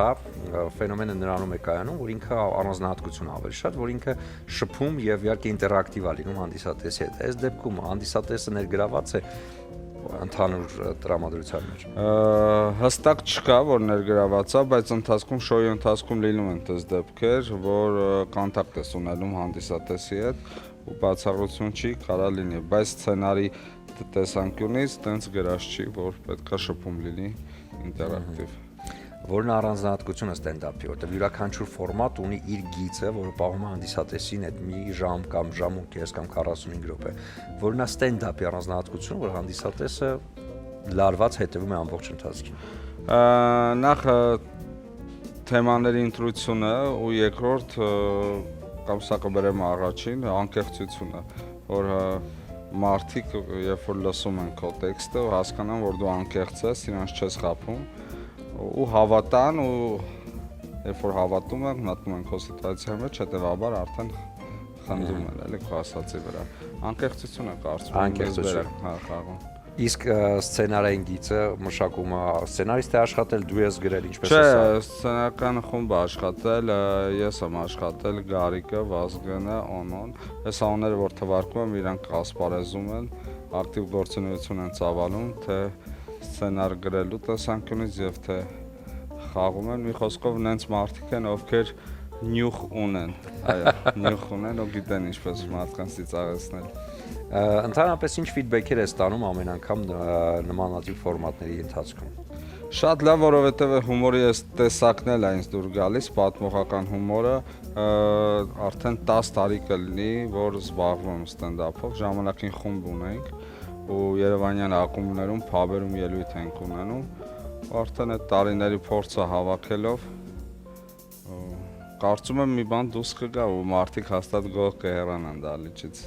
ֆենոմենը նրանում է կայանում, որ ինքը առանձնահատկություն ավելի շատ, որ ինքը շփում եւ իհարկե ինտերակտիվ է լինում հանդիսատեսի հետ։ Այս դեպքում հանդիսատեսը ներգրաված է ընդհանուր տրամադրության մեջ։ Հստակ չկա, որ ներգրաված է, բայց ընթացքում շոուի ընթացքում լինում են այդպես դեպքեր, որ կոնտակտ է ունենում հանդիսատեսի հետ ու բացառություն չի, կարա լինի, բայց սցենարի տեսանկյունից տենց գրած չի, որ պետքա շփում լինի ինտերակտիվ։ Որն առանձնահատկությունը ստենդափի, որտեղ յուրաքանչյուր ֆորմատ ունի իր գիծը, որը պահում է հանդիսատեսին այդ մի ժամ կամ ժամ ու կես կամ 45 րոպե։ Որն է ստենդափի առանձնահատկությունը, որ հանդիսատեսը լարված հետևում է ամբողջ ընթացքին։ Նախ թեմաների ընտրությունը ու երկրորդ կամ սա կբերեմ առաջին անկեղծությունը, որ մարդիկ երբ որ լսում են քո տեքստը հասկանան, որ դու անկեղծ ես, իրանց չես խաբում ու հավատան ու երբ որ հավատում են, մտնում են քո սիտուացիայի մեջ, հետեւաբար արդեն խնդում են, էլի քո ասածի վրա։ Անկեղծությունը կարծում եմ խաղում։ Իսկ սցենարային գիծը մշակումը սցենարիստ է աշխատել, դու ես գրել, ինչպես է սա։ Չէ, սցենարական խումբ է աշխատել, ես եմ աշխատել, Գարիկը, Վազգենը, Օնոն։ Այս անունները որ թվարկում եմ, իրանք ասպարեզում են, ակտիվ գործունեություն են ծավալում, թե սցենար գրելու տեսանկյունից եւ թե խաղում են, մի խոսքով նենց մարդիկ են, ովքեր նյուխ ունեն, այո, նյուխ ունեն ու գիտեն ինչպես մարդկանց ծիծաղեցնել։ Ընդհանրապես ինչ ֆիդբեքեր է ստանում ամեն անգամ նմանատիպ ֆորմատների ընթացքում։ Շատ լավ, որովհետև հումորի այս տեսակն էլ է ինձ դուր գալիս, պատմողական հումորը, արդեն 10 տարի կլինի, որ զբաղվում եմ ստենդափով, ժամանակին խումբ ունենք ու Երևանյան ակումբներում, փաբերում ելույթ ենք ունենում, արդեն այդ տարիների փորձը հավաքելով կարծում եմ մի բան դուրս կգա ու մարդիկ հաստատ գող կհեռանան դահլիճից։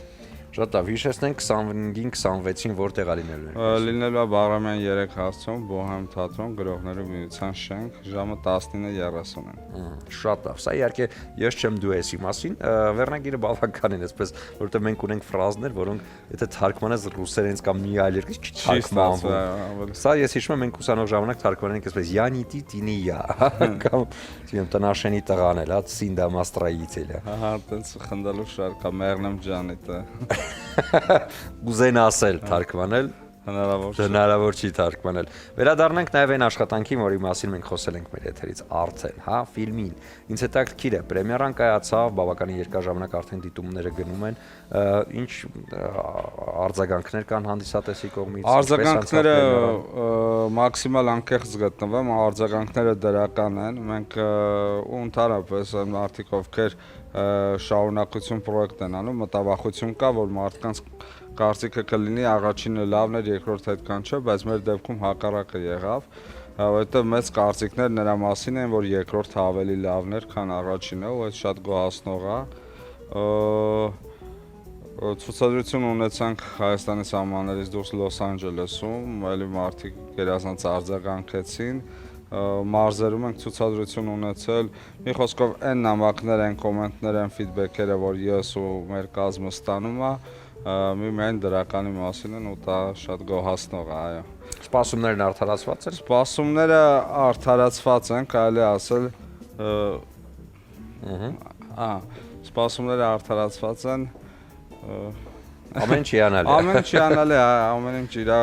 Շատ լավ, հիշեցնենք 25-ին, 26-ին որտեղ է լինելու։ Լինելու է Բաղրամյան 3 հասցեում, Բոհեմ թատրոն, Գրողների միության շենք, ժամը 19:30-ին։ Շատ լավ, սա իհարկե ես չեմ դու եսի մասին, վերնագիրը բավական է, այսպես, որովհետև մենք ունենք ֆրազներ, որոնք եթե թարգմանես ռուսերենից կամ մի այլ երկրից չթարգմանվում։ Սա ես հիշում եմ մենք ուսանող ժամանակ թարգմանել ենք այսպես Յանիտի Տինիա կամ չեմ տնաշենի տղան էլ, հա, Սինդա Մաստրայիցելը։ Ահա, այդպես խնդալու շարք է, Մեղնեմ ջանիտը։ Ուզեն ասել թարգմանել, հնարավոր չի թարգմանել։ Վերադառնանք նաև այն աշխատանքին, որի մասին մենք խոսել ենք մեր եթերից արդեն, հա, ֆիլմին։ Ինձ հետաքրքիր է, պրեմիերան կայացավ, բավականին երկար ժամանակ արդեն դիտումները գնում են, ինչ արձագանքներ կան հանդիսատեսի կողմից։ Արձագանքները մաքսիմալ անկեղծ գտնվում, արձագանքները դրական են։ Մենք ու ընդհանրապես մարդիկ ովքեր շարունակություն պրոյեկտ են անում, մտավախություն կա, որ մարդկանց կարծիքը կլինի առաջինը լավն էր, երկրորդ այդքան չէ, բայց մեր դեպքում հակառակը եղավ, որովհետև մեծ կարծիքներ նրա մասին են, որ երկրորդը ավելի լավն էր, քան առաջինը, ու այդ շատ գոհացնող է։ Ցուցադրություն ունեցանք Հայաստանի սահմաններից դուրս Լոս Անջելեսում, այլի մարդիկ գերազանց արձագանքեցին, մարզերում ենք ցուցադրություն ունեցել, մի խոսքով այն նամակներ են, կոմենտներ են, ֆիդբեքերը, որ ես ու մեր կազմը ստանում է, միայն դրականի մասին են ու դա շատ գոհացնող է, այո։ Սպասումներն արդարացված են։ Սպասումները արդարացված են, կարելի ասել, սպասումները արդարացված են, ամեն ինչ հիանալի է։ Ամեն ինչ հիանալի է, ամեն ինչ իր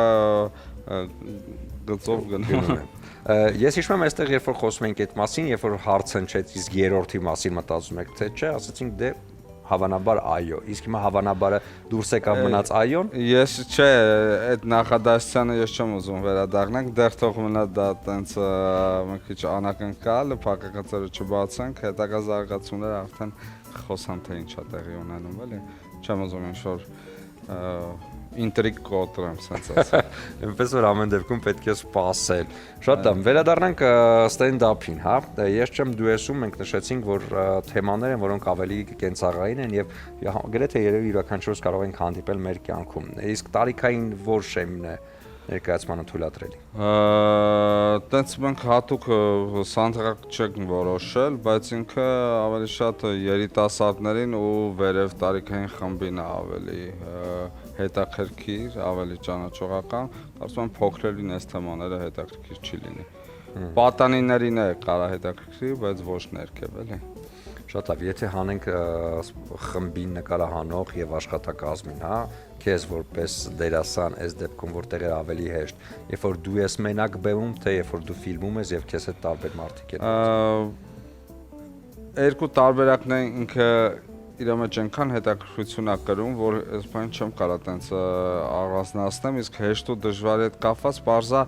գծով գնում է։ Ես հիշում եմ այստեղ, երբ որ խոսում ենք այդ մասին, երբ որ հարց հնչեց, իսկ երրորդի մասին մտածում եք, թե չէ, ասացինք դե հավանաբար այո, իսկ հիմա հավանաբարը դուրս եկավ մնաց այոն։ Ես չէ, այդ նախադասությանը ես չեմ ուզում վերադառնանք, դեռ թող մնա դա տենց մի քիչ անակնկալ, փակակցերը չբացենք, հետագա զարգացումները արդեն խոսան թե ինչա տեղի ունենում, էլի։ Չեմ ուզում ինչ-որ ինտրիգ կոտրեմ, սենց ասեմ։ Այնպես որ ամեն դեպքում պետք է սպասել։ Շատ լավ, վերադառնանք ստենդափին, հա։ Ես չեմ դուեսում, մենք նշեցինք, որ թեմաներ են, որոնք ավելի կենցաղային են եւ գրեթե երևի յուրաքանչյուրս կարող ենք հանդիպել մեր կյանքում։ Իսկ տարիքային որ շեմն է ներկայացմանը թույլատրելի։ Տենց մենք հատուկ սանձակ չենք որոշել, բայց ինքը ավելի շատ երիտասարդներին ու վերև տարիքային խմբին է ավելի հետաքրքիր, ավելի ճանաչողական, կարծում եմ փոքրերին այս թեմաները հետաքրքիր չի լինի։ Պատանիներին է կարա հետաքրքրի, բայց ոչ ներքև էլի։ Շատ լավ, եթե հանենք խմբին նկարահանող եւ աշխատակազմին, հա, քեզ որպես դերասան այս դեպքում որտեղ է ավելի հեշտ, երբ որ դու ես մենակ բեմում, թե երբ որ դու ֆիլմում ես եւ քեզ հետ տարբեր մարդիկ են։ Երկու տարբերակն են, ինքը իր մեջ այնքան հետաքրքրություն է կրում, որ այս բան չեմ կարող տենց առանձնացնեմ, իսկ հեշտ ու դժվարի հետ կապված բարձա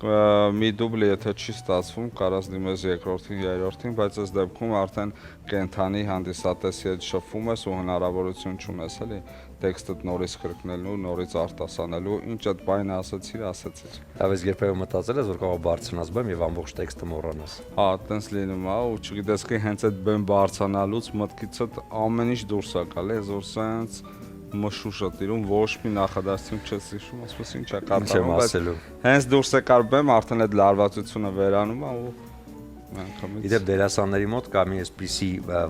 մի դուբլ եթե չի ստացվում, կարաս դիմես երկրորդին, երրորդին, բայց այս դեպքում արդեն կենթանի հանդիսատեսի հետ շփվում ես ու հնարավորություն չունես էլի տեքստը նորից կրկնելու, նորից արտասանելու, ինչ այդ բանը ասացիր։ Ավես երբևէ մտածել ես, որ կարող բարձրանաս բեմ եւ ամբողջ տեքստը մոռանաս։ Հա, տենց լինում է, ու չգիտես թե հենց այդ բեմ բարձրանալուց մտքիցդ ամեն ինչ դուրս է գալի, որ սենց մշուշը տիրում, ոչ մի նախադասություն չես հիշում, ասես ինչ է կատարվում, բայց հենց դուրս եկար բեմ, արդեն այդ լարվածությունը վերանում է ու Իդեպ դերասանների մոտ կա մի այսպիսի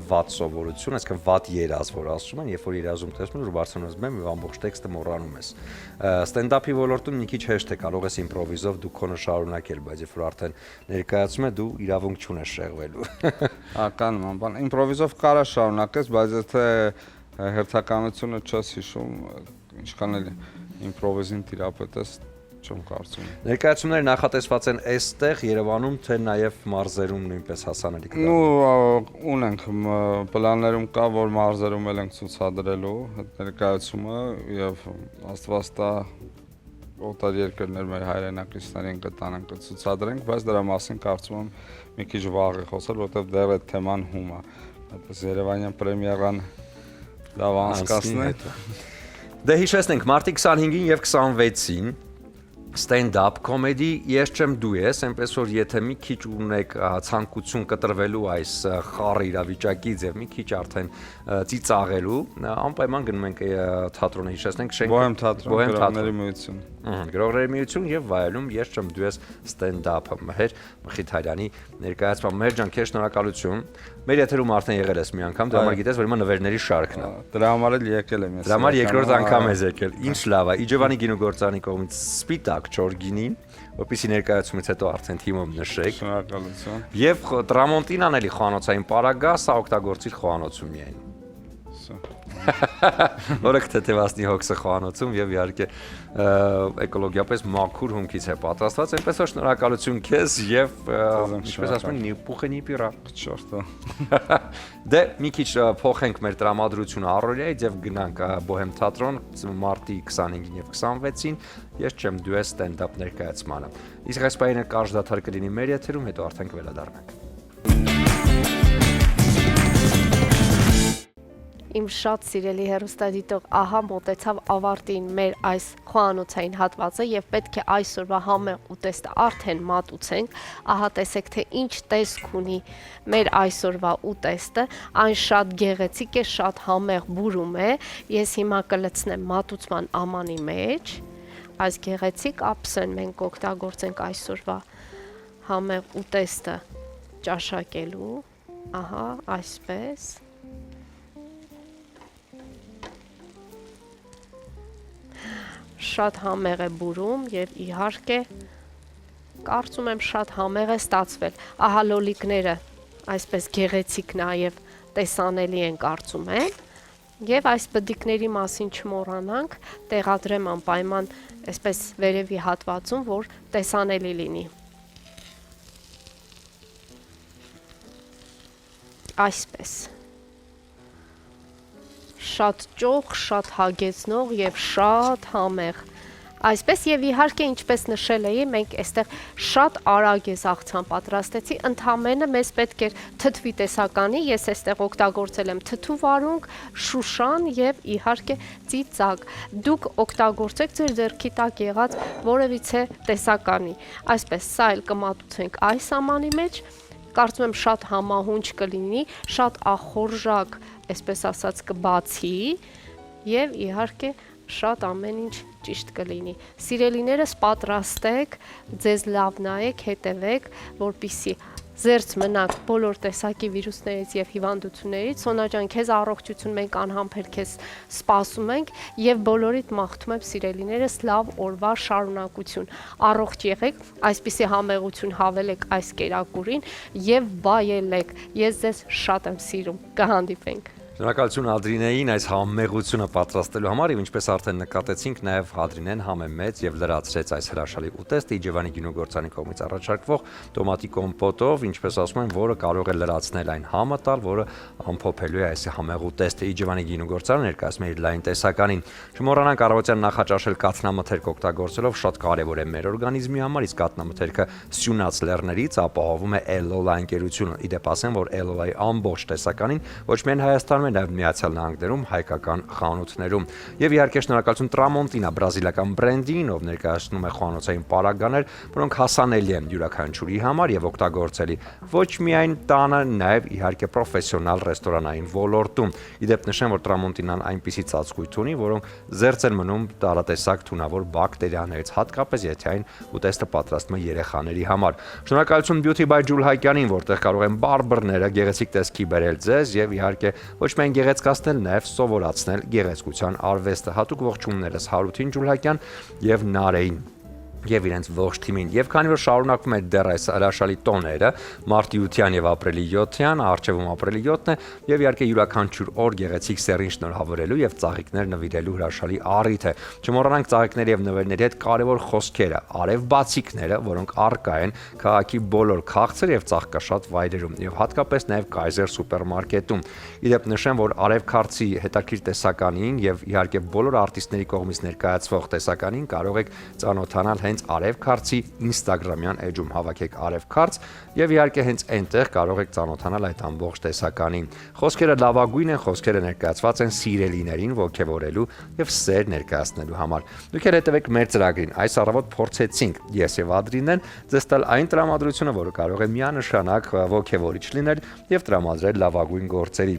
վատ սովորություն, այսինքն վատ երազ, որ ասում են, երբ որ երազում տեսնում ես, որ բարձրանաս բեմ եւ ամբողջ տեքստը մոռանում ես։ Ստենդափի ոլորտում մի քիչ հեշտ է, կարող ես իմպրովիզով դու քոնը շարունակել, բայց երբ որ արդեն ներկայացում է, դու իրավունք չունես շեղվելու։ Ական բան, իմպրովիզով կարա շարունակես, բայց եթե հերթականությունը չես հիշում, ինչքան էլ իմպրովիզին տիրապետես չեմ կարծում։ Ներկայացումները նախատեսված են այստեղ Երևանում, թե նաև մարզերում նույնպես հասանելի կդառնան։ Ну, ունենք պլաններում կա, որ մարզերում էլ ենք ցուցադրելու այդ ներկայացումը եւ աստված տա օտար երկրներ մեր հայրենակիցներին կտանենք կցուցադրենք, բայց դրա մասին կարծում եմ մի քիչ վաղ է խոսել, որովհետեւ դեռ այդ թեման հում է։ Այդպես Երևանյան պրեմիերան լավ անցկացնի։ Դե հիշեցնենք մարտի 25-ին եւ 26-ին stand-up comedy ես չեմ դու ես, այնպես որ եթե մի քիչ ունեք ցանկություն կտրվելու այս խառը իրավիճակից եւ մի քիչ արդեն ծիծաղելու, անպայման գնում ենք թատրոնը հիշեցնենք Բոհեմ թատրոն, գրողների միություն։ Գրողների միություն եւ վայելում ես չեմ դու ես stand-up-ը Մհեր Մխիթարյանի ներկայացումը։ Մհեր ջան, քեզ շնորհակալություն։ Մեր եթերում արդեն եղել ես մի անգամ, դրա համար գիտես, որ հիմա նվերների շարքն է։ Դրա համար էլ եկել եմ ես։ Դրա համար երկրորդ անգամ ես եկել։ Ինչ լավ է։ Իջևանի գինուգործարանի կողմից սպիտակ չոր գինին, որպեսզի ներկայացումից հետո արդեն թիմում նշեք։ Շնորհակալություն։ Եվ տրամոնտինան էլի խոհանոցային պարագա, սա օգտագործիր խոհանոցում միայն։ Որը կթեթևացնի հոգսը խոհանոցում եւ իհարկե էկոլոգիապես մաքուր հումքից է պատրաստված, այնպես որ շնորհակալություն քեզ եւ ինչպես ասում են նիպուխը նիպիրա Չորտո։ Դե մի քիչ փոխենք մեր տրամադրությունը առօրյայից եւ գնանք Բոհեմ թատրոն մարտի 25-ին եւ 26-ին ես չեմ դու ես ստենդափ ներկայացմանը։ Իսկ այս պահին կարճ դադար կլինի մեր եթերում, հետո արդեն կվերադառնանք։ Իմ շատ սիրելի հեռուստադիտող ահա մոտեցավ ավարտին մեր այս խոհանոցային հատվածը եւ պետք է այսօրվա համեղ ուտեստը արդեն մատուցենք, ահա տեսեք թե ինչ տեսք ունի մեր այսօրվա ուտեստը, այն շատ գեղեցիկ է, շատ համեղ բուրում է, ես հիմա կլցնեմ մատուցման ամանի մեջ, այս գեղեցիկ ափսեն մենք կօգտագործենք այսօրվա համեղ ուտեստը ճաշակելու, ահա այսպես շատ համեղ է բուրում եւ իհարկե կարծում եմ շատ համեղ է ստացվել։ Ահա լոլիկները այսպես գեղեցիկ նաեւ տեսանելի են կարծում եմ։ Եվ այս բդիկների մասին չմոռանանք, տեղադրեմ անպայման այսպես վերևի հատվածում, որ տեսանելի լինի։ Այսպես շատ ճոխ, շատ հագեցնող եւ շատ համեղ։ Այսպես եւ իհարկե ինչպես նշել էի, մենք այստեղ շատ արագ է աղցան պատրաստեցի, ընդամենը մեզ պետք էր թթվի տեսականի, ես այստեղ օգտագործել եմ թթու վարունգ, շուշան եւ իհարկե ծիծակ։ Դուք օգտագործեք ձեր ձեռքի տակ եղած որևիցե տեսականի։ Այսպես սա էլ կմատուցենք այս ամանի մեջ, կարծում եմ շատ համահունչ կլինի, շատ ախորժակ, այսպես ասած կբացի եւ իհարկե շատ ամեն ինչ ճիշտ կլինի։ Սիրելիներս պատրաստեք, ձեզ լավ նայեք, հետևեք, որպիսի զերծ մնաք բոլոր տեսակի վիրուսներից եւ հիվանդություններից։ Սոնա ջան, քեզ առողջություն, մենք անհամբեր քեզ սպասում ենք եւ բոլորիդ մաղթում եմ սիրելիներս լավ օրվա շարունակություն։ Առողջ եղեք, այսպիսի համեղություն հավելեք այս կերակուրին եւ վայելեք։ Ես ձեզ շատ եմ սիրում։ Կհանդիպենք։ Շնորհակալություն Ադրինեին այս համեղությունը պատրաստելու համար եւ ինչպես արդեն նկատեցինք նաեւ Ադրինեն համեմեց եւ լրացրեց այս հրաշալի ուտեստը Իջևանի գինուգործարանի կողմից առաջարկվող տոմատի կոմպոտով, ինչպես ասում են, որը կարող է լրացնել այն համը տալ, որը ամփոփելու է այս համեղ ուտեստը Իջևանի գինուգործարանը ներկայացնում է իր լայն տեսականին։ Չմոռանանք առավոտյան նախաճաշել կաթնամթերք օգտագործելով շատ կարեւոր է մեր օրգանիզմի համար, իսկ կաթնամթերքը սյունած լեռներից ապահովում է Էլոլա ընկերությունը։ Իդեպ ասեմ, որ Էլոլայի ամբողջ տեսականին ոչ միայն Հայաստանում կատարում է նաև Միացյալ Նահանգներում հայկական խանութներում։ Եվ իհարկե շնորհակալություն Tramontina բրազիլական բրենդին, ով ներկայացնում է խոհանոցային պարագաներ, որոնք հասանելի են յուրաքանչյուրի համար եւ օգտագործելի ոչ միայն տանը, նաև իհարկե պրոֆեսիոնալ ռեստորանային ոլորտում։ Իդեպ նշեմ, որ Tramontina-ն այնպիսի ծածկույթ ունի, որոնք զերծ են մնում տարատեսակ թունավոր բակտերիաներից, հատկապես եթե այն ուտեստը պատրաստվում է երեխաների համար։ Շնորհակալություն Beauty by Ջուլ Հայկյանին, որտեղ կարող են բարբերները գեղեցիկ տեսքի բերել ձեզ եւ իհարկե ոչ միայն գեղեցկացնել, նաև սովորացնել գեղեցկության արվեստը։ Հատուկ ողջուններս Հարութին Ջուլ Հայկյան եւ Նարեին եւ իրենց ողջ թիմին։ Եվ քանի որ շարունակվում է դեռ այս հրաշալի տոները, մարտի 8-յան եւ ապրիլի 7-յան, առջևում ապրիլի 7-ն է, եւ իհարկե յուրաքանչյուր օր գեղեցիկ սերին շնորհավորելու եւ ծաղիկներ նվիրելու հրաշալի առիթ է։ Չմոռանանք ծաղիկների եւ նվերների հետ կարեւոր խոսքերը, արև բացիկները, որոնք առկա են քաղաքի բոլոր քաղցր եւ ծաղկաշատ վայրերում եւ հատկապես նաեւ Kaiser սուպերմարկետում։ Իդեպ նշեմ, որ արև քարցի հետաքրքիր տեսականին եւ իհարկե բոլոր արտիստների կողմից ներկայացվող տեսականին կարող եք ծանոթանալ հենց Արև քարցի Instagram-յան էջում հավաքեք Արև քարց եւ իհարկե հենց այնտեղ կարող եք ծանոթանալ այդ ամբողջ տեսականին։ Խոսքերը լավագույն են, խոսքերը ներկայացված են սիրելիներին ողջևորելու եւ սեր ներկայացնելու համար։ Դուք հետևեք մեր ծրագրին։ Այս առավոտ փորձեցինք ես եւ Ադրինեն ձեզ տալ այն տրամադրությունը, որը կարող է միանշանակ ողջևորիչ լինել եւ տրամադրել լավագույն գործերի։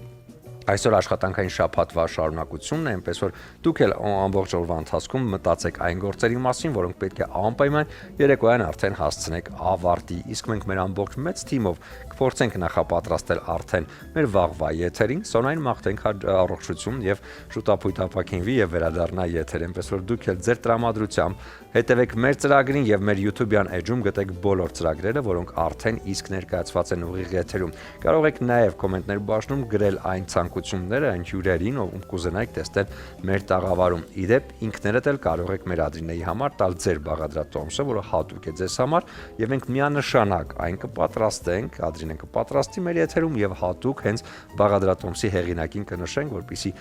Այսօր աշխատանքային շաբաթվա շարունակությունն է, այնպես որ դուք էլ ամբողջ օրվա ընթացքում մտածեք այն գործերի մասին, որոնք պետք է անպայման երեկոյան արդեն հասցնեք ավարտի։ Իսկ մենք մեր ամբողջ մեծ թիմով կփորձենք նախապատրաստել արդեն մեր վաղվա եթերին, սոնային մաղթենք առողջություն եւ շուտապույտ ապակինվի եւ վերադառնա եթեր, այնպես որ դուք էլ ձեր տրամադրությամբ հետևեք մեր ծրագրին եւ մեր YouTube-յան էջում գտեք բոլոր ծրագրերը, որոնք արդեն իսկ ներկայացված են ուղիղ եթերում։ Կարող եք նաեւ կոմենտներ բաժնում գրել այն ցանկությունները, այն հյուրերին, ով կուզենայիք տեսնել մեր տաղավարում։ Իդեպ ինքներդ էլ կարող եք մեր Ադրինեի համար տալ ձեր բաղադրատոմսը, որը հատուկ է ձեզ համար, եւ մենք միանշանակ այն կպատրաստենք, Ադրինեն կպատրաստի մեր եթերում եւ հատուկ հենց բաղադրատոմսի հեղինակին կնշենք, որպեսզի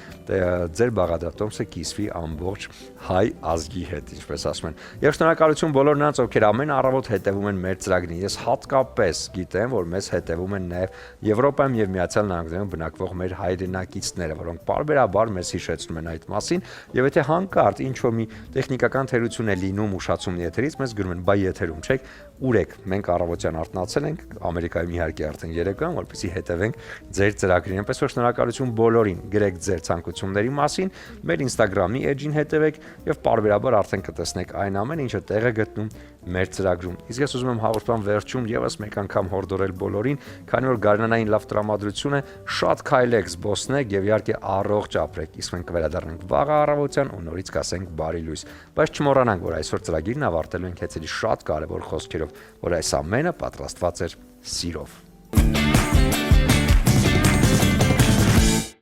ձեր բաղադրատոմսը կիսվի ամբողջ հայ ազգի հետ, ինչպես ասում են։ Եվ շնորհակալություն բոլոր նրանց, ովքեր ամեն առավոտ հետևում են մեր ծրագրին։ Ես հատկապես գիտեմ, որ մեզ հետևում են նաև Եվրոպայում եւ Միացյալ Նահանգներում բնակվող մեր հայրենակիցները, որոնք պարբերաբար մեզ հիշեցնում են այդ մասին, եւ եթե հանկարծ ինչ-որ մի տեխնիկական թերություն է լինում ուշացում եթերից, մեզ գրում են՝ «Բայ եթերում չեք, ուր եք»։ Մենք առավոտյան արթնացել ենք, Ամերիկայում իհարկե արդեն երեկոյան, որպեսզի հետևենք ձեր ծրագրին։ Այնպես որ շնորհակալություն բոլորին, գրեք ձեր ցանկությունների մասին, մեր Instagram-ի էջին հետևեք եւ պարբերաբար արդեն կտեսնեք այն ամեն ինչը տեղ է գտնում մեր ծրագրում։ Իսկ ես ուզում եմ հաղորդման վերջում եւս մեկ անգամ հորդորել բոլորին, քանի որ գարնանային լավ տրամադրություն է, շատ քայլեք, զբոսնեք եւ իհարկե առողջ ապրեք։ Իսկ մենք կվերադառնանք վաղ առավոտյան ու նորից կասենք բարի լույս։ Բայց չմոռանանք, որ այսօր ծրագիրն ավարտելու ենք հեծելի շատ կարեւոր խոսքերով, որ այս ամենը պատրաստված էր սիրով։